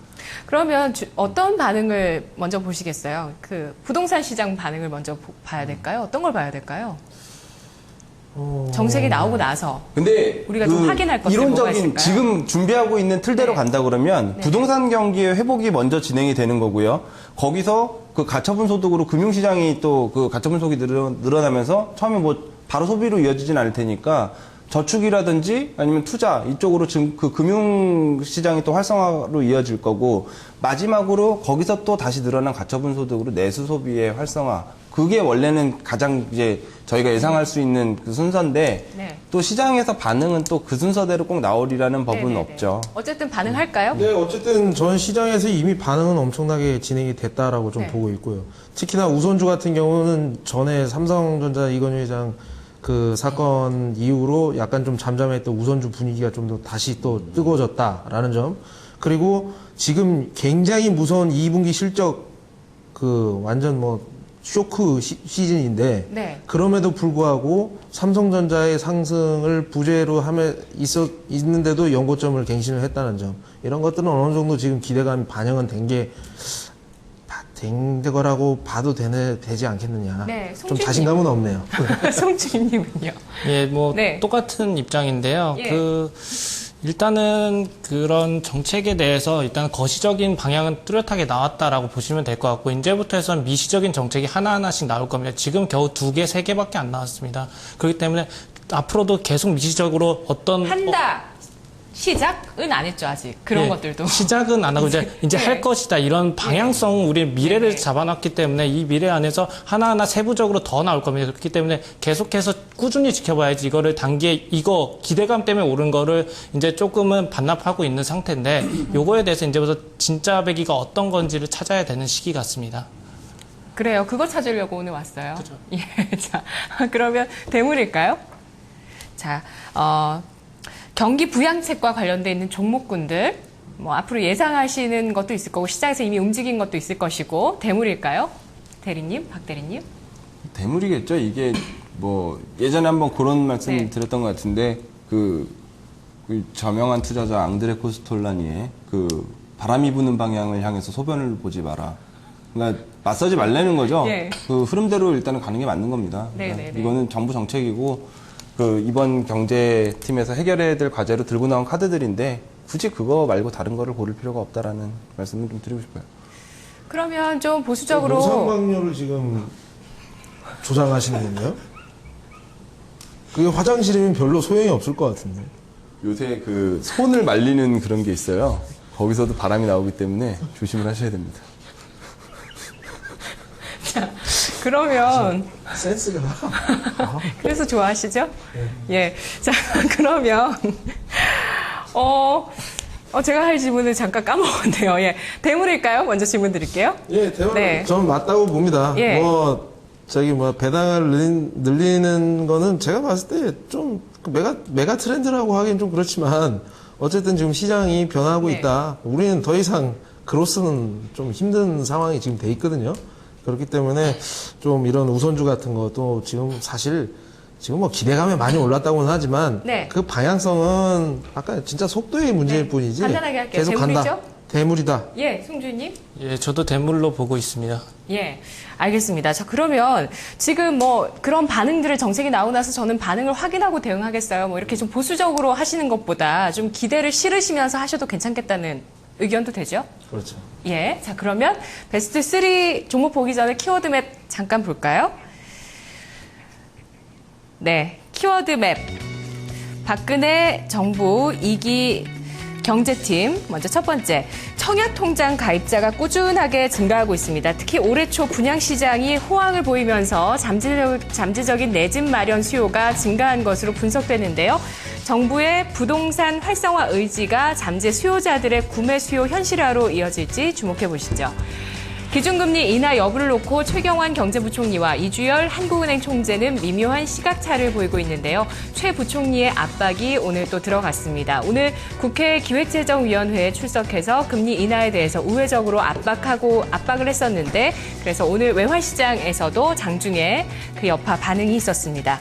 그러면 어떤 반응을 먼저 보시겠어요? 그 부동산 시장 반응을 먼저 봐야 될까요? 어떤 걸 봐야 될까요? 정책이 나오고 나서 근데 우리가 좀 확인할 것들이 뭐가 이론적인 있을까요? 지금 준비하고 있는 틀대로 네. 간다 그러면 네. 부동산 경기의 회복이 먼저 진행이 되는 거고요. 거기서 그 가처분 소득으로 금융시장이 또 그 가처분 소득이 늘어나면서 처음에 뭐 바로 소비로 이어지진 않을 테니까 저축이라든지 아니면 투자 이쪽으로 지금 그 금융시장이 또 활성화로 이어질 거고 마지막으로 거기서 또 다시 늘어난 가처분 소득으로 내수 소비의 활성화 그게 원래는 가장 이제 저희가 예상할 수 있는 그 순서인데 네. 또 시장에서 반응은 또 그 순서대로 꼭 나오리라는 법은 네네네. 없죠. 어쨌든 반응할까요? 네, 어쨌든 전 시장에서 이미 반응은 엄청나게 진행이 됐다라고 좀 네. 보고 있고요. 특히나 우선주 같은 경우는 전에 삼성전자 이건희 회장 그 사건 이후로 약간 좀 잠잠했던 우선주 분위기가 좀 더 다시 또 뜨거워졌다라는 점. 그리고 지금 굉장히 무서운 2분기 실적 그 완전 뭐 쇼크 시즌인데 네. 그럼에도 불구하고 삼성전자의 상승을 부재로 있는데도 연고점을 갱신을 했다는 점 이런 것들은 어느 정도 지금 기대감이 반영은 된 거라고 봐도 되지 않겠느냐. 네, 좀 송주님. 자신감은 없네요. 송주임님은요? 예, 뭐 네. 똑같은 입장인데요. 예. 일단은 그런 정책에 대해서 일단 거시적인 방향은 뚜렷하게 나왔다라고 보시면 될 것 같고 이제부터 해서는 미시적인 정책이 하나하나씩 나올 겁니다. 지금 겨우 2개, 3개밖에 안 나왔습니다. 그렇기 때문에 앞으로도 계속 미시적으로 어떤 한다. 시작은 안 했죠, 아직. 그런 예, 것들도. 시작은 시작은 안 하고 이제 네. 할 것이다 이런 방향성 우리 미래를 네. 잡아놨기 때문에 이 미래 안에서 하나하나 세부적으로 더 나올 겁니다. 그렇기 때문에 계속해서 꾸준히 지켜봐야지 이거를 단기에 이거 기대감 때문에 오른 거를 이제 조금은 반납하고 있는 상태인데 요거에 대해서 이제부터 진짜 배기가 어떤 건지를 찾아야 되는 시기 같습니다. 그래요. 그거 찾으려고 오늘 왔어요. 예. 자, 그러면 대물일까요? 자, 경기 부양책과 관련돼 있는 종목군들, 뭐 앞으로 예상하시는 것도 있을 거고 시장에서 이미 움직인 것도 있을 것이고 대물일까요? 대리님, 박 대리님? 대물이겠죠. 이게 뭐 예전에 한번 그런 말씀 네. 드렸던 것 같은데 그 저명한 투자자 앙드레 코스톨라니의 그 바람이 부는 방향을 향해서 소변을 보지 마라. 그러니까 맞서지 말라는 거죠. 예. 그 흐름대로 일단은 가는 게 맞는 겁니다. 그러니까 네네네. 이거는 정부 정책이고 그 이번 경제팀에서 해결해야 될 과제로 들고 나온 카드들인데 굳이 그거 말고 다른 거를 고를 필요가 없다라는 말씀을 좀 드리고 싶어요. 그러면 좀 보수적으로 노상방뇨를 지금 조장하시는 건가요? 그게 화장실이면 별로 소용이 없을 것 같은데. 요새 그 손을 말리는 그런 게 있어요. 거기서도 바람이 나오기 때문에 조심을 하셔야 됩니다. 그러면 센스가. 그래서 좋아하시죠? 예. 자, 그러면 제가 할 질문을 잠깐 까먹었네요. 예. 대물일까요? 먼저 질문 드릴게요. 예, 대화. 네. 저는 맞다고 봅니다. 예. 배당을 늘리는 거는 제가 봤을 때 좀 메가 트렌드라고 하긴 좀 그렇지만 어쨌든 지금 시장이 변하고 네. 있다. 우리는 더 이상 그로서는 좀 힘든 상황이 지금 돼 있거든요. 그렇기 때문에 좀 이런 우선주 같은 것도 지금 사실 지금 뭐 기대감이 많이 올랐다고는 하지만 네. 그 방향성은 아까 진짜 속도의 문제일 네. 뿐이지 간단하게 할게요. 계속 간다. 대물이죠? 대물이다. 예, 송주님. 예, 저도 대물로 보고 있습니다. 예, 알겠습니다. 자, 그러면 지금 뭐 그런 반응들을 정책이 나오고 나서 저는 반응을 확인하고 대응하겠어요. 뭐 이렇게 좀 보수적으로 하시는 것보다 좀 기대를 실으시면서 하셔도 괜찮겠다는 의견도 되죠? 그렇죠. 예. 자, 그러면 베스트 3 종목 보기 전에 키워드 맵 잠깐 볼까요? 네. 키워드 맵. 박근혜 정부 2기 경제팀. 먼저 첫 번째, 청약통장 가입자가 꾸준하게 증가하고 있습니다. 특히 올해 초 분양시장이 호황을 보이면서 잠재적인 내 집 마련 수요가 증가한 것으로 분석되는데요. 정부의 부동산 활성화 의지가 잠재 수요자들의 구매 수요 현실화로 이어질지 주목해 보시죠. 기준금리 인하 여부를 놓고 최경환 경제부총리와 이주열 한국은행 총재는 미묘한 시각차를 보이고 있는데요. 최 부총리의 압박이 오늘 또 들어갔습니다. 오늘 국회 기획재정위원회에 출석해서 금리 인하에 대해서 우회적으로 압박을 했었는데, 그래서 오늘 외환시장에서도 장중에 그 여파 반응이 있었습니다.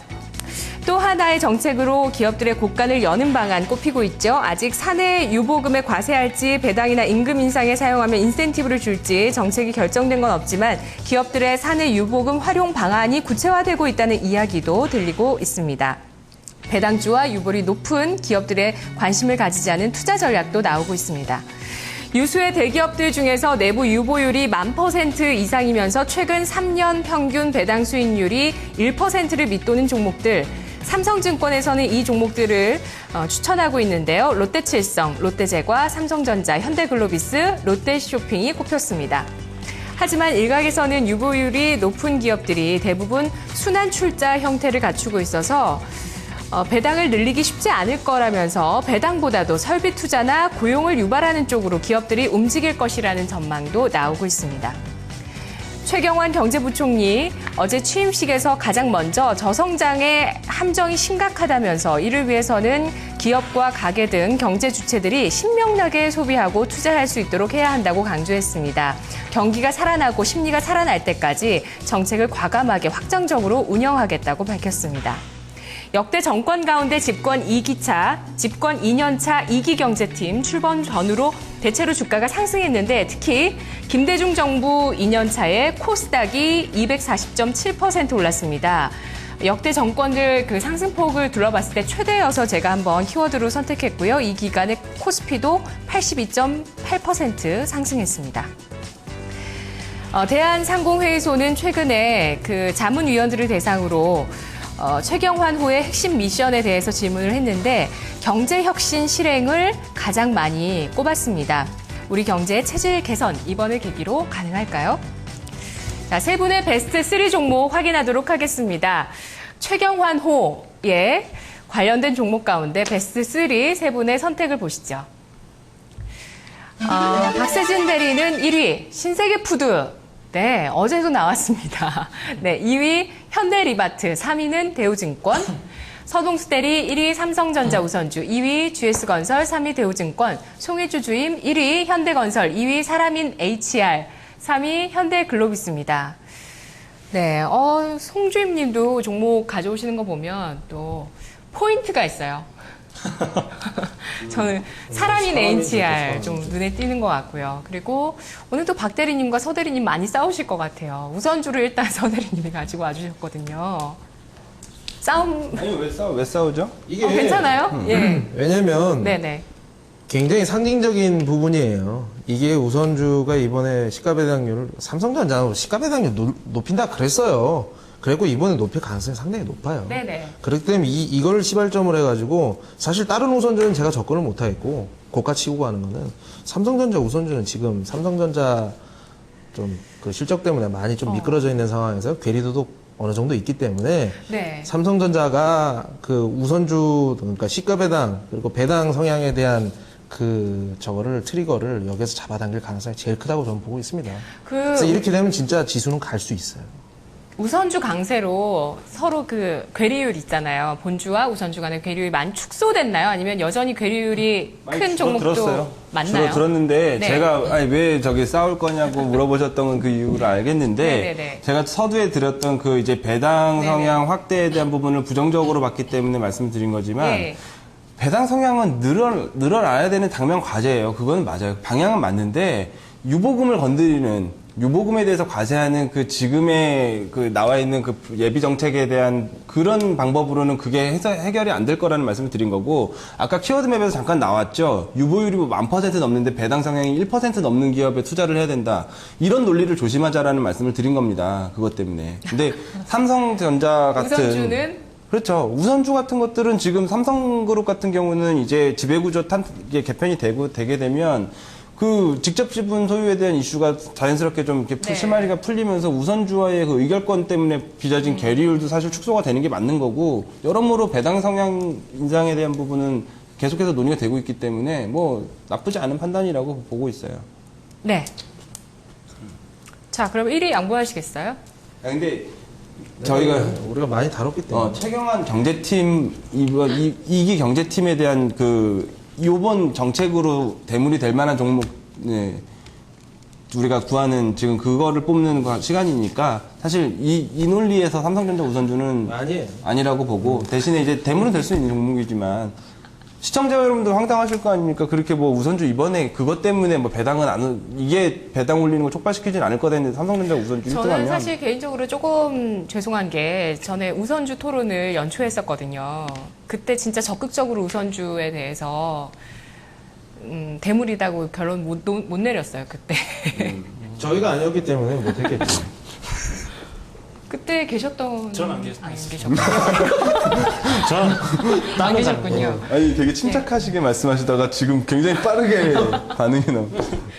또 하나의 정책으로 기업들의 곳간을 여는 방안 꼽히고 있죠. 아직 사내 유보금에 과세할지 배당이나 임금 인상에 사용하면 인센티브를 줄지 정책이 결정된 건 없지만 기업들의 사내 유보금 활용 방안이 구체화되고 있다는 이야기도 들리고 있습니다. 배당주와 유보율이 높은 기업들의 관심을 가지지 않은 투자 전략도 나오고 있습니다. 유수의 대기업들 중에서 내부 유보율이 10,000% 이상이면서 최근 3년 평균 배당 수익률이 1%를 밑도는 종목들, 삼성증권에서는 이 종목들을 추천하고 있는데요. 롯데칠성, 롯데제과, 삼성전자, 현대글로비스, 롯데쇼핑이 꼽혔습니다. 하지만 일각에서는 유보율이 높은 기업들이 대부분 순환출자 형태를 갖추고 있어서 배당을 늘리기 쉽지 않을 거라면서 배당보다도 설비 투자나 고용을 유발하는 쪽으로 기업들이 움직일 것이라는 전망도 나오고 있습니다. 최경환 경제부총리 어제 취임식에서 가장 먼저 저성장의 함정이 심각하다면서 이를 위해서는 기업과 가게 등 경제 주체들이 신명나게 소비하고 투자할 수 있도록 해야 한다고 강조했습니다. 경기가 살아나고 심리가 살아날 때까지 정책을 과감하게 확정적으로 운영하겠다고 밝혔습니다. 역대 정권 가운데 집권 2기차, 집권 2년차 2기 경제팀 출범 전후로 대체로 주가가 상승했는데 특히 김대중 정부 2년차에 코스닥이 240.7% 올랐습니다. 역대 정권들 그 상승폭을 둘러봤을 때 최대여서 제가 한번 키워드로 선택했고요. 이 기간에 코스피도 82.8% 상승했습니다. 대한상공회의소는 최근에 그 자문위원들을 대상으로 최경환 후의 핵심 미션에 대해서 질문을 했는데 경제혁신 실행을 가장 많이 꼽았습니다. 우리 경제의 체질 개선, 이번을 계기로 가능할까요? 자, 세 분의 베스트 3 종목 확인하도록 하겠습니다. 최경환 호에 관련된 종목 가운데 베스트 3 세 분의 선택을 보시죠. 박세진 대리는 1위, 신세계푸드. 네, 어제도 나왔습니다. 네, 2위 현대리바트, 3위는 대우증권, 서동수 대리 1위 삼성전자 우선주, 2위 GS건설, 3위 대우증권, 송혜주 주임 1위 현대건설, 2위 사람인 HR, 3위 현대글로비스입니다. 네, 송 주임님도 종목 가져오시는 거 보면 또 포인트가 있어요. 저는 사람인 HR 좀 눈에 띄는 것 같고요. 그리고 오늘 또 박 대리님과 서 대리님 많이 싸우실 것 같아요. 우선주를 일단 서 대리님이 가지고 와주셨거든요. 싸움. 아니 왜 싸우죠? 이게 괜찮아요? 예. 왜냐면 네네. 굉장히 상징적인 부분이에요. 이게 우선주가 이번에 시가배당률을 삼성전자 시가배당률 높인다 그랬어요. 그리고 이번에 높일 가능성이 상당히 높아요. 네네. 그렇기 때문에 이걸 시발점을 해가지고 사실 다른 우선주는 제가 접근을 못하겠고 고가 치고 가는 거는 삼성전자 우선주는 지금 삼성전자 좀 그 실적 때문에 많이 좀 미끄러져 있는 상황에서 괴리도도 어느 정도 있기 때문에 네. 삼성전자가 그 우선주 그러니까 시가배당 그리고 배당 성향에 대한 그 저거를 트리거를 여기서 잡아당길 가능성이 제일 크다고 저는 보고 있습니다. 그래서 이렇게 되면 진짜 지수는 갈 수 있어요. 우선주 강세로 서로 그 괴리율 있잖아요. 본주와 우선주 간의 괴리율이 많이 축소됐나요? 아니면 여전히 괴리율이 큰 종목도 들었어요. 많나요? 들었는데 네. 제가 왜 저기 싸울 거냐고 물어보셨던 그 이유를 알겠는데 네네네. 제가 서두에 드렸던 그 이제 배당 네네. 성향 확대에 대한 부분을 부정적으로 봤기 때문에 말씀드린 거지만 네. 배당 성향은 늘어나야 되는 당면 과제예요. 그건 맞아요. 방향은 맞는데 유보금을 건드리는 유보금에 대해서 과세하는 그 지금의 그 나와 있는 그 예비 정책에 대한 그런 방법으로는 그게 해결이 안 될 거라는 말씀을 드린 거고 아까 키워드맵에서 잠깐 나왔죠. 유보율이 10,000% 넘는데 배당 성향이 1% 넘는 기업에 투자를 해야 된다. 이런 논리를 조심하자라는 말씀을 드린 겁니다. 그것 때문에. 근데 삼성전자 같은 우선주는 그렇죠. 우선주 같은 것들은 지금 삼성그룹 같은 경우는 이제 지배구조 이게 개편이 되게 되면 그 직접 지분 소유에 대한 이슈가 자연스럽게 좀 이렇게 네. 실마리가 풀리면서 우선주와의 그 의결권 때문에 빚어진 계리율도 사실 축소가 되는 게 맞는 거고, 여러모로 배당 성향 인상에 대한 부분은 계속해서 논의가 되고 있기 때문에 뭐 나쁘지 않은 판단이라고 보고 있어요. 네. 자, 그럼 1위 양보하시겠어요? 근데 저희가 우리가 많이 다뤘기 때문에. 최경환 경제팀, 이기 경제팀에 대한 요번 정책으로 대물이 될 만한 종목, 네, 우리가 구하는 지금 그거를 뽑는 시간이니까 사실 이 논리에서 삼성전자 우선주는 아니에요. 아니라고 보고, 대신에 이제 대물은 될 수 있는 종목이지만 시청자 여러분들 황당하실 거 아닙니까? 그렇게 뭐 우선주 이번에 그것 때문에 뭐 이게 배당 올리는 걸 촉발시키진 않을 거다 했는데 삼성전자 우선주 1등하면 저는 사실 개인적으로 조금 죄송한 게 전에 우선주 토론을 연초했었거든요. 그때 진짜 적극적으로 우선주에 대해서 대물이다고 결론 못 내렸어요, 그때. 저희가 아니었기 때문에 못했겠죠. 그때 계셨던... 저는 안 계셨어요. 안 계셨군요. 전 안 다른 계셨군요. 아니 되게 침착하시게 말씀하시다가 지금 굉장히 빠르게 반응이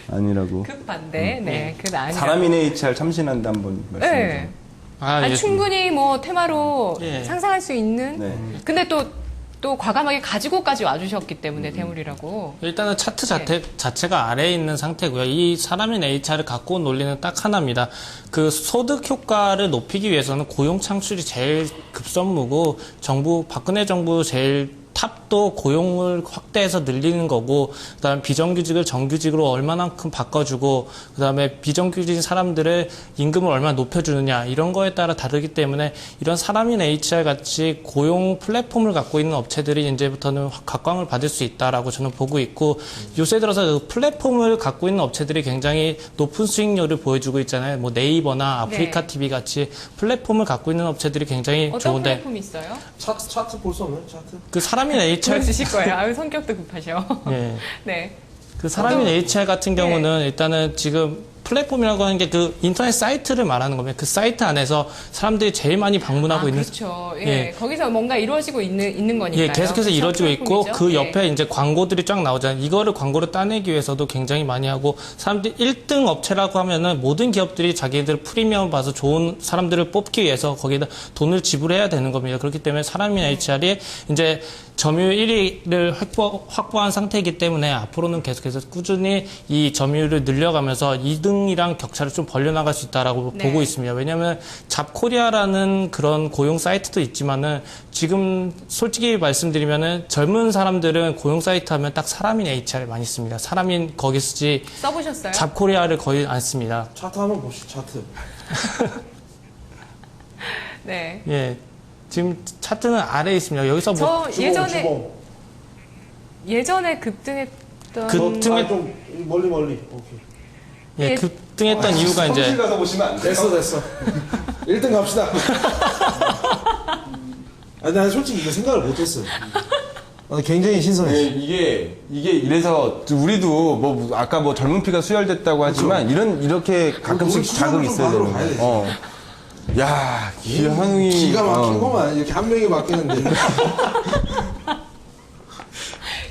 아니라고. 극반대. 네, 그건 아니에요. 사람인 HR 참신한데 한번 말씀해 네. 주세요. 아니, 충분히 뭐 테마로 예. 상상할 수 있는. 네. 근데 또 과감하게 가지고까지 와주셨기 때문에 대물이라고. 일단은 차트 자체가 아래에 있는 상태고요. 이 사람인 HR을 갖고 온 논리는 딱 하나입니다. 그 소득 효과를 높이기 위해서는 고용 창출이 제일 급선무고, 박근혜 정부 제일 탑도 고용을 확대해서 늘리는 거고, 그다음에 비정규직을 정규직으로 얼마만큼 바꿔주고, 그다음에 비정규직인 사람들의 임금을 얼마나 높여주느냐, 이런 거에 따라 다르기 때문에 이런 사람인 HR 같이 고용 플랫폼을 갖고 있는 업체들이 이제부터는 각광을 받을 수 있다라고 저는 보고 있고, 요새 들어서 그 플랫폼을 갖고 있는 업체들이 굉장히 높은 수익률을 보여주고 있잖아요. 뭐 네이버나 아프리카 네. TV 같이 플랫폼을 갖고 있는 업체들이 굉장히 어떤 좋은데, 플랫폼이 있어요? 차트 볼 수 없나요? 차트? 그 사람인 HR 보여주실 거예요. 아유, 성격도 급하셔. 예. 네. 그 사람인 HR 같은 경우는 네. 일단은 지금 플랫폼이라고 하는 게 그 인터넷 사이트를 말하는 겁니다. 그 사이트 안에서 사람들이 제일 많이 방문하고 있는 그렇죠. 예. 예. 거기서 뭔가 이루어지고 있는 거니까요. 예, 계속해서 그렇죠? 이루어지고 있고 플랫폼이죠. 그 예. 옆에 이제 광고들이 쫙 나오잖아요. 이거를 광고로 따내기 위해서도 굉장히 많이 하고, 사람들이 1등 업체라고 하면은 모든 기업들이 자기들 프리미엄 봐서 좋은 사람들을 뽑기 위해서 거기에다 돈을 지불해야 되는 겁니다. 그렇기 때문에 사람인 HR이 이제 점유율 1위를 확보한 상태이기 때문에 앞으로는 계속해서 꾸준히 이 점유율을 늘려가면서 2등이랑 격차를 좀 벌려나갈 수 있다라고 네. 보고 있습니다. 왜냐하면 잡코리아라는 그런 고용 사이트도 있지만은 지금 솔직히 말씀드리면은 젊은 사람들은 고용 사이트 하면 딱 사람인 HR 많이 씁니다. 사람인 거기 쓰지 써보셨어요? 잡코리아를 거의 안 씁니다. 차트 한번 봅시다. 차트. 네. 예. 지금 차트는 아래에 있습니다. 여기서 뭐 저 예전에 급등했던 급등했- 좀 멀리. 오케이. 예, 급등했던 이유가 이제 사무실 가서 보시면 안 돼요? 됐어. 1등 갑시다. 아니, 난 솔직히 이거 생각을 못했어. 굉장히 신선했어. 네, 이게 이래서 우리도 뭐 아까 뭐 젊은 피가 수혈됐다고 하지만 이렇게 가끔씩 우리 자극이 수혈을 좀 있어야 받으러 되는 가야 되지. 거예요. 야, 기한웅이 기가 막힌 거만 이렇게 한 명이 바뀌는데.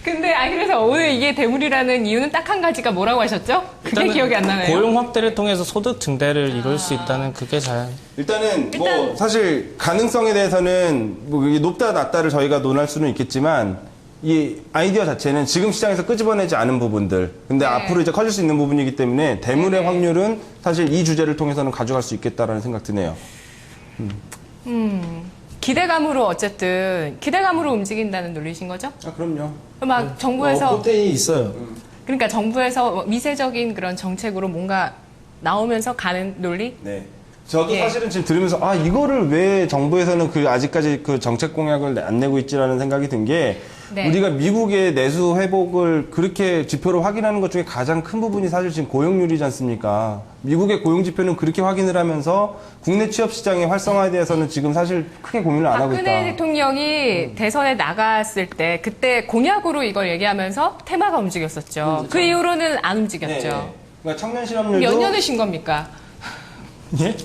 근데 그래서 오늘 이게 대물이라는 이유는 딱 한 가지가 뭐라고 하셨죠? 그게 일단은 기억이 안 나네요. 고용 확대를 통해서 소득 증대를 이룰 수 있다는 그게 잘. 일단은 뭐 사실 가능성에 대해서는 뭐 이게 높다 낮다를 저희가 논할 수는 있겠지만 이 아이디어 자체는 지금 시장에서 끄집어내지 않은 부분들, 근데 네. 앞으로 이제 커질 수 있는 부분이기 때문에 대물의 네. 확률은 사실 이 주제를 통해서는 가져갈 수 있겠다라는 생각 드네요. 기대감으로 어쨌든 기대감으로 움직인다는 논리신 거죠? 아, 그럼요. 막 정부에서 포텐이 있어요. 그러니까 정부에서 미세적인 그런 정책으로 뭔가 나오면서 가는 논리? 네. 저도 예. 사실은 지금 들으면서 이거를 왜 정부에서는 아직까지 그 정책 공약을 안 내고 있지라는 생각이 든 게 네. 우리가 미국의 내수 회복을 그렇게 지표로 확인하는 것 중에 가장 큰 부분이 사실 지금 고용률이지 않습니까? 미국의 고용 지표는 그렇게 확인을 하면서 국내 취업 시장의 활성화에 대해서는 지금 사실 크게 고민을 안 하고 있다. 박근혜 대통령이 대선에 나갔을 때 그때 공약으로 이걸 얘기하면서 테마가 움직였었죠. 그 이후로는 안 움직였죠. 네. 그러니까 청년 실업률도 몇 년을 쉰 겁니까? 예?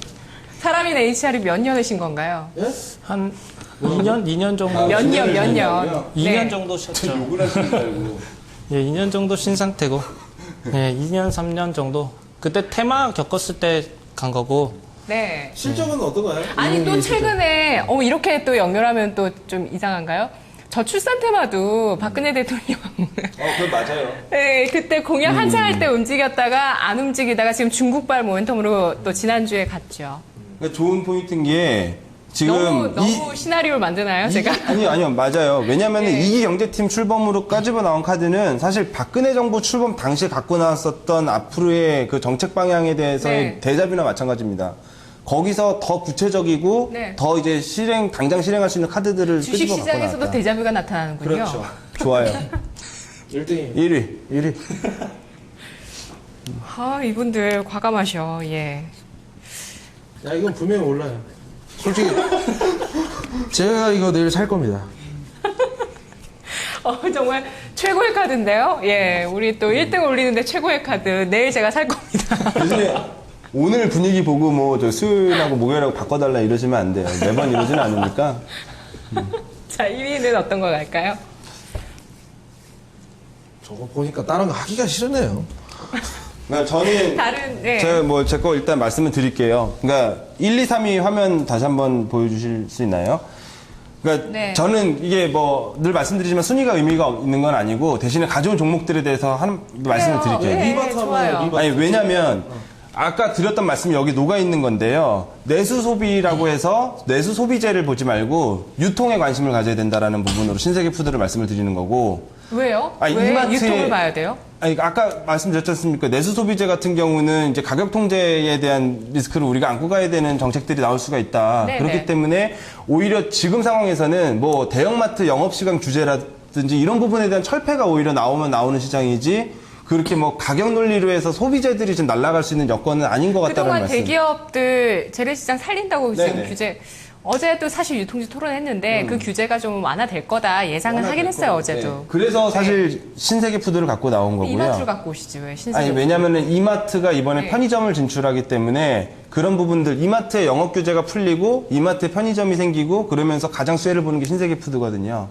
사람인 HR이 몇 년을 쉰 건가요? 예? 한 2년 정도. 몇 년, 몇 년. 2년 네. 정도 쉬었죠. 욕을 하시는 줄 알고. 예, 2년 정도 쉰 상태고. 예, 2년, 3년 정도. 그때 테마 겪었을 때 간 거고. 네. 실적은 어떤가요? 아니 또 최근에 이렇게 또 연결하면 또 좀 이상한가요? 저출산 테마도 박근혜 대통령 그건 맞아요. 네, 그때 공약 한창 할 때 움직였다가 안 움직이다가 지금 중국발 모멘텀으로 또 지난주에 갔죠. 그러니까 좋은 포인트인 게 지금 너무 시나리오를 만드나요, 제가? 아니요, 맞아요. 왜냐면은 네. 이기 경제팀 출범으로 까집어 나온 카드는 사실 박근혜 정부 출범 당시에 갖고 나왔었던 앞으로의 그 정책 방향에 대해서의 네. 대자뷰나 마찬가지입니다. 거기서 더 구체적이고 네. 더 이제 당장 실행할 수 있는 카드들을 끄집어 갖고 주식시장에서도 나왔다. 데자뷰가 나타나는군요. 그렇죠. 좋아요. 1등이 1위. 아, 이분들 과감하셔, 예. 야, 이건 분명히 올라요. 솔직히 제가 이거 내일 살 겁니다. 정말 최고의 카드인데요. 예, 우리 또 1등 올리는데 최고의 카드. 내일 제가 살 겁니다. 대신에 오늘 분위기 보고 뭐 저 수요일하고 목요일하고 바꿔달라 이러시면 안 돼요. 매번 이러지는 않으니까. 자, 1위는 어떤 거 갈까요? 저거 보니까 다른 거 하기가 싫으네요. 그러니까 저는 다른, 네. 제가 뭐 제 거 일단 말씀을 드릴게요. 그러니까 1, 2, 3위 화면 다시 한번 보여주실 수 있나요? 그러니까 네. 저는 이게 뭐 늘 말씀드리지만 순위가 의미가 있는 건 아니고 대신에 가져온 종목들에 대해서 말씀을 드릴게요. 네, 리바트 한번 좋아요. 해요, 리바트. 아니 왜냐면 아까 드렸던 말씀이 여기 녹아 있는 건데요. 내수 소비라고 해서 내수 소비재를 보지 말고 유통에 관심을 가져야 된다라는 부분으로 신세계 푸드를 말씀을 드리는 거고. 왜요? 아니, 왜 이마트에- 유통을 봐야 돼요? 아니 아까 말씀드렸지 않습니까? 내수 소비재 같은 경우는 이제 가격 통제에 대한 리스크를 우리가 안고 가야 되는 정책들이 나올 수가 있다. 네네. 그렇기 때문에 오히려 지금 상황에서는 뭐 대형마트 영업시간 규제라든지 이런 부분에 대한 철폐가 오히려 나오면 나오는 시장이지. 그렇게 뭐 가격 논리로 해서 소비재들이 좀 날아갈 수 있는 여건은 아닌 것 같다는 그동안 말씀. 대기업들 재래시장 살린다고 지금 네네. 규제, 어제도 사실 유통지 토론했는데 그 규제가 좀 완화될 거다 예상은 하긴 했어요, 어제도. 네. 그래서 사실 신세계 푸드를 갖고 나온 거고요. 이마트를 갖고 오시지, 왜 신세계. 아니 왜냐면은 이마트가 이번에 네. 편의점을 진출하기 때문에 그런 부분들 이마트의 영업 규제가 풀리고 이마트에 편의점이 생기고 그러면서 가장 수혜를 보는 게 신세계 푸드거든요.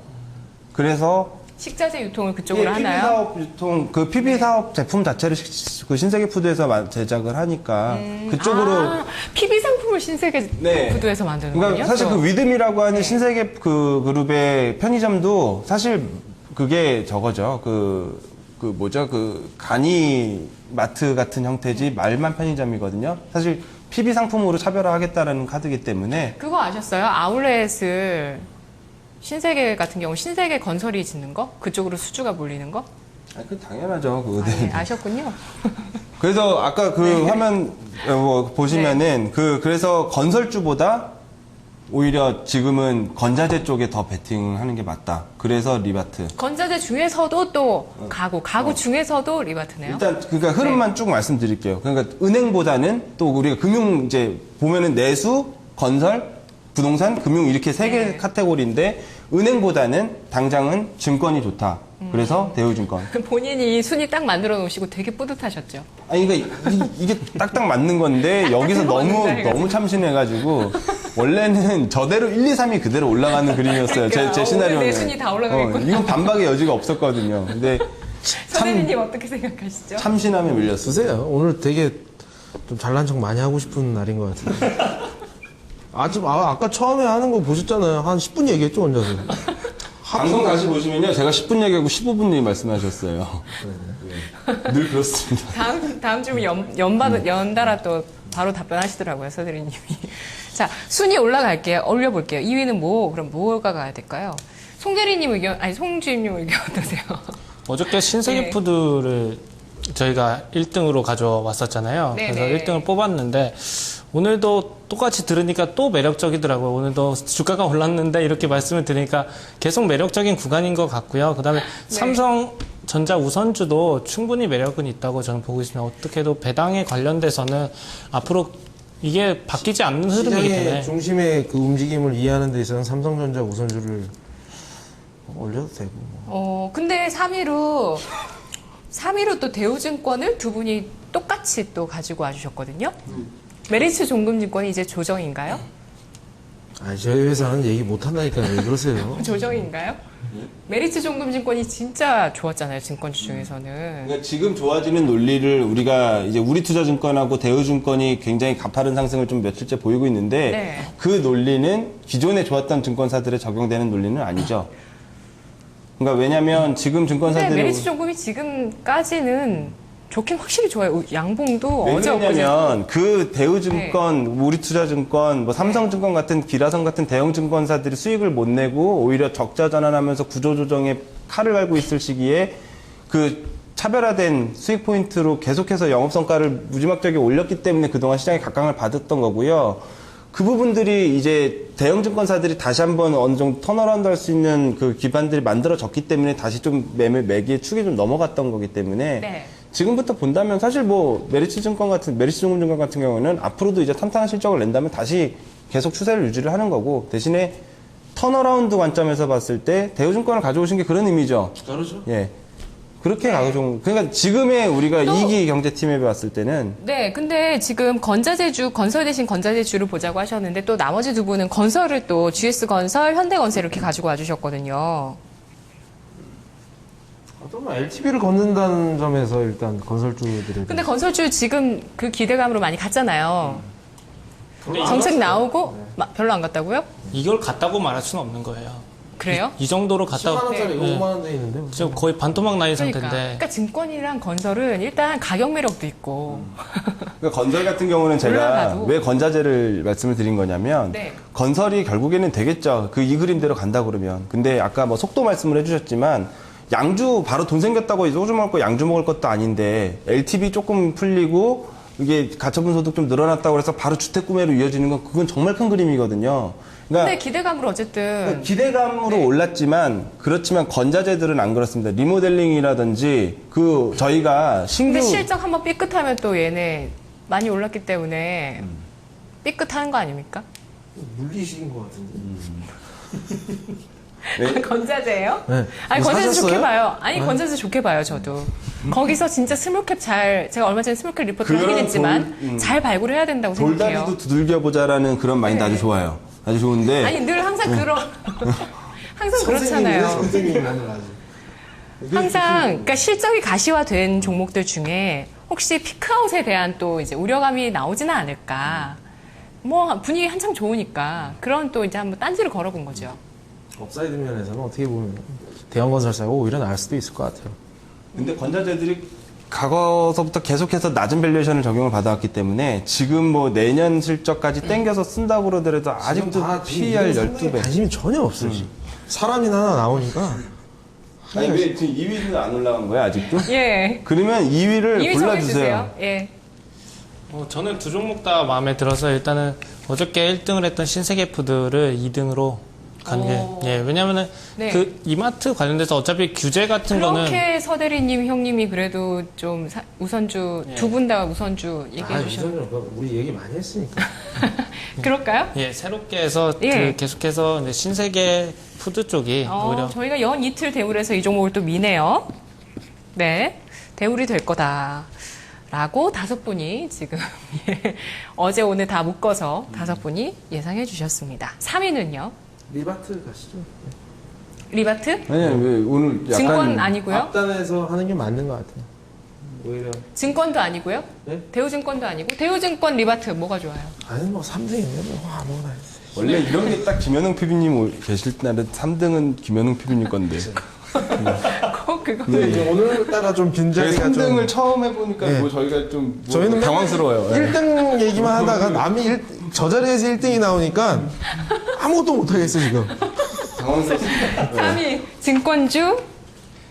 그래서 식자재 유통을 그쪽으로 PB 하나요? 사업 유통 그 PB 사업 제품 자체를 그 신세계 푸드에서 제작을 하니까 그쪽으로 아, PB 상품을 신세계 네. 푸드에서 만드는군요. 그러니까 사실 또. 그 위드미라고 하는 네. 신세계 그 그룹의 편의점도 사실 그게 저거죠. 그 뭐죠? 그 간이 마트 같은 형태지 말만 편의점이거든요. 사실 PB 상품으로 차별화하겠다라는 카드이기 때문에 그거 아셨어요? 아울렛을 신세계 같은 경우 신세계 건설이 짓는 거? 그쪽으로 수주가 몰리는 거? 그 당연하죠. 그거 아, 네, 아셨군요. 그래서 아까 그 화면 뭐 보시면은 그래서 건설주보다 오히려 지금은 건자재 쪽에 더 베팅하는 게 맞다. 그래서 리바트. 건자재 중에서도 또 가구 중에서도 리바트네요. 일단 그러니까 흐름만 쭉 말씀드릴게요. 그러니까 은행보다는 또 우리가 금융 이제 보면은 내수, 건설, 부동산, 금융 이렇게 세 개 네. 카테고리인데 은행보다는 당장은 증권이 좋다. 그래서 대우증권. 본인이 순위 딱 만들어 놓으시고 되게 뿌듯하셨죠. 아니 그러니까 이게 딱딱 맞는 건데 여기서 너무 해가지고. 참신해가지고 원래는 저대로 1, 2, 3이 그대로 올라가는 그림이었어요. 그러니까 제 시나리오는. 오늘 내 순위 다 올라가겠구나. 이건 반박의 여지가 없었거든요. 근데 선생님 어떻게 생각하시죠? 참신함에 밀렸어요. 쓰세요. 오늘 되게 좀 잘난 척 많이 하고 싶은 날인 것 같은데. 아까 처음에 하는 거 보셨잖아요. 한 10분 얘기했죠, 혼자서. 방송 다시 보시면요. 제가 10분 얘기하고 15분 얘기 말씀하셨어요. 네. 늘 그렇습니다. 다음 주 연달아 또 바로 답변하시더라고요, 서대리님이. 자, 순위 올려볼게요. 2위는 그럼 뭐가 가야 될까요? 송대리님 의견, 송주임님 의견 어떠세요? 어저께 신세계 네. 푸드를 저희가 1등으로 가져왔었잖아요. 네네. 그래서 1등을 뽑았는데 오늘도 똑같이 들으니까 또 매력적이더라고요. 오늘도 주가가 올랐는데 이렇게 말씀을 드리니까 계속 매력적인 구간인 것 같고요. 그다음에 네. 삼성전자 우선주도 충분히 매력은 있다고 저는 보고 있습니다. 어떻게도 배당에 관련돼서는 앞으로 이게 바뀌지 않는 흐름이기 시장의 때문에 중심의 그 움직임을 이해하는 데 있어서는 삼성전자 우선주를 올려도 되고. 근데 3위로 또 대우증권을 두 분이 똑같이 또 가지고 와주셨거든요. 메리츠 종금증권이 이제 조정인가요? 아, 저희 회사는 얘기 못 한다니까요. 왜 그러세요? 조정인가요? 메리츠 종금증권이 진짜 좋았잖아요, 증권주 중에서는. 그러니까 지금 좋아지는 논리를 우리가 이제 우리투자증권하고 대우증권이 굉장히 가파른 상승을 좀 며칠째 보이고 있는데 네. 그 논리는 기존에 좋았던 증권사들에 적용되는 논리는 아니죠. 그러니까 왜냐하면 지금 근데 증권사들이 메리츠 종금이 지금까지는 좋긴 확실히 좋아요. 양봉도 왜 어제 엊그제 그러냐면 그 대우증권, 우리투자증권, 뭐 삼성증권 같은 기라성 같은 대형 증권사들이 수익을 못 내고 오히려 적자 전환하면서 구조조정에 칼을 갈고 있을 시기에 그 차별화된 수익 포인트로 계속해서 영업성과를 무지막지하게 올렸기 때문에 그동안 시장에 각광을 받았던 거고요. 그 부분들이 이제 대형 증권사들이 다시 한번 어느 정도 턴어라운드 할 수 있는 그 기반들이 만들어졌기 때문에 다시 좀 매기의 축이 좀 넘어갔던 거기 때문에 네. 지금부터 본다면 사실 뭐 메리츠 종금증권 같은 경우는 앞으로도 이제 탄탄한 실적을 낸다면 다시 계속 추세를 유지를 하는 거고 대신에 턴어라운드 관점에서 봤을 때 대우증권을 가져오신 게 그런 의미죠. 그렇죠. 예. 그렇게 가져온 그러니까 지금의 우리가 또- 이기 경제팀에 봤을 때는 네, 근데 지금 건자재주, 건설 대신 건자재주를 보자고 하셨는데 또 나머지 두 분은 건설을 또 GS건설, 현대건설 이렇게 가지고 와주셨거든요. 어떤 LTV를 걷는다는 점에서 일단 건설주들에 근데 건설주 지금 그 기대감으로 많이 갔잖아요. 정책 나오고 별로 안 갔다고요? 이걸 갔다고 말할 수는 없는 거예요. 그래요? 이 정도로 10만 갔다고 원짜리 네. 5만 원대 있는데 뭐. 지금 거의 반토막 나인 그러니까. 상태인데 그러니까 증권이랑 건설은 일단 가격 매력도 있고. 그러니까 건설 같은 경우는 제가 올라가도. 왜 건자재를 말씀을 드린 거냐면 네. 건설이 결국에는 되겠죠. 그 이 그림대로 간다 그러면. 근데 아까 뭐 속도 말씀을 해주셨지만 양주 바로 돈 생겼다고 소주 먹을 거 양주 먹을 것도 아닌데 LTV 조금 풀리고 이게 가처분 소득 좀 늘어났다고 해서 바로 주택 구매로 이어지는 건 그건 정말 큰 그림이거든요. 근데 그러니까 기대감으로 어쨌든 기대감으로 네. 올랐지만 그렇지만 건자재들은 안 그렇습니다. 리모델링이라든지 그 저희가 신규 근데 실적 한번 삐끗하면 또 얘네 많이 올랐기 때문에 삐끗하는 거 아닙니까? 물리신 것 같은데. 네? 건자재예요? 네. 아니 뭐 건자재 좋게 사셨어요? 봐요. 아니 건자재 좋게 봐요 저도. 거기서 진짜 스몰캡 제가 얼마 전에 스몰캡 리포트를 하긴 그런 했지만 잘 발굴을 해야 된다고 생각해요. 돌다리도 두들겨보자라는 그런 마인드 네. 아주 좋아요. 아주 좋은데 아니 늘 항상 항상 그렇잖아요. 선생님이 오늘 아주. 항상 그러니까 실적이 가시화된 종목들 중에 혹시 피크아웃에 대한 또 이제 우려감이 나오지는 않을까. 뭐 분위기 한참 좋으니까 그런 또 이제 한번 딴지를 걸어본 거죠. 업사이드 면에서는 어떻게 보면 대형 건설사가 오히려 나을 수도 있을 것 같아요. 근데 건자재들이 과거서부터 계속해서 낮은 밸류에이션을 적용을 받아왔기 때문에 지금 뭐 내년 실적까지 땡겨서 쓴다고 그러더라도 아직도 PER 12배. 관심이 전혀 없어요. 지금. 사람이나 하나 나오니까 아니 왜 지금 2위는 안 올라간 거야 아직도? 예. 그러면 2위를 2위 골라주세요. 정해주세요. 예. 저는 두 종목 다 마음에 들어서 일단은 어저께 1등을 했던 신세계푸드를 2등으로 가는 오. 게, 예, 왜냐면은 네. 그 이마트 관련돼서 어차피 규제 같은 거는 그렇게 서대리님 형님이 그래도 좀 우선주 두 분 다 우선주 얘기해 주셨는데 우리 얘기 많이 했으니까. 그럴까요? 예, 새롭게 해서 예. 그 계속해서 이제 신세계 푸드 쪽이 오히려 저희가 연 이틀 대우를 해서 이 종목을 또 미네요. 네. 대우리 될 거다. 라고 5분이 지금 예, 어제 오늘 다 묶어서 5분이 예상해 주셨습니다. 3위는요? 리바트 가시죠. 리바트? 아니 왜 오늘 약간 증권 아니고요? 앞단에서 하는 게 맞는 것 같아요. 오히려 증권도 아니고요? 네? 대우증권도 아니고 대우증권 리바트 뭐가 좋아요? 아니 뭐 3등이면 뭐 아무거나 했어요. 원래 이런 게 딱 김현웅 PB님 계실 날은 3등은 김현웅 PB님 건데 그거 근데 오늘따라 좀 빈자리가 3등을 좀 처음 해보니까 네. 뭐 저희가 좀 저희는 당황스러워요. 예. 1등 얘기만 하다가 남이 저 자리에서 1등이 나오니까 아무것도 못하겠어 지금. 당황스럽습니다. 3위 증권주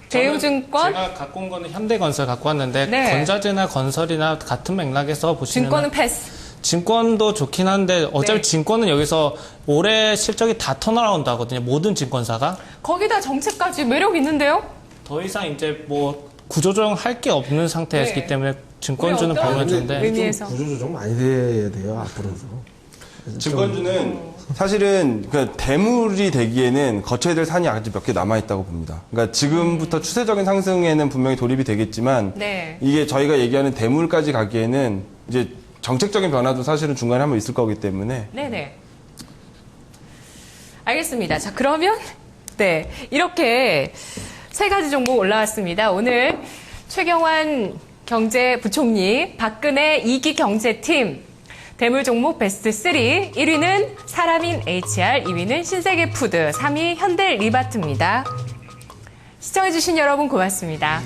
대우증권 제가 갖고 온 거는 현대건설 갖고 왔는데 네. 건자재나 건설이나 같은 맥락에서 보시면 증권은 패스. 증권도 좋긴 한데 어차피 네. 증권은 여기서 올해 실적이 다 턴어라운드 하거든요. 모든 증권사가 거기다 정책까지 매력 있는데요? 더 이상 이제 뭐 구조조정 할 게 없는 상태였기 네. 때문에 증권주는 우리 어떤 보면 좋은데 의미에서. 구조조정 많이 돼야 돼요 앞으로도. 증권주는 사실은 그 대물이 되기에는 거쳐야 될 산이 아직 몇 개 남아 있다고 봅니다. 그러니까 지금부터 추세적인 상승에는 분명히 돌입이 되겠지만 네. 이게 저희가 얘기하는 대물까지 가기에는 이제 정책적인 변화도 사실은 중간에 한번 있을 거기 때문에 네네. 알겠습니다. 자, 그러면 네, 이렇게 세 가지 종목 올라왔습니다. 오늘 최경환 경제부총리, 박근혜 2기 경제팀, 대물 종목 베스트 3, 1위는 사람인 HR, 2위는 신세계푸드, 3위 현대리바트입니다. 시청해주신 여러분 고맙습니다.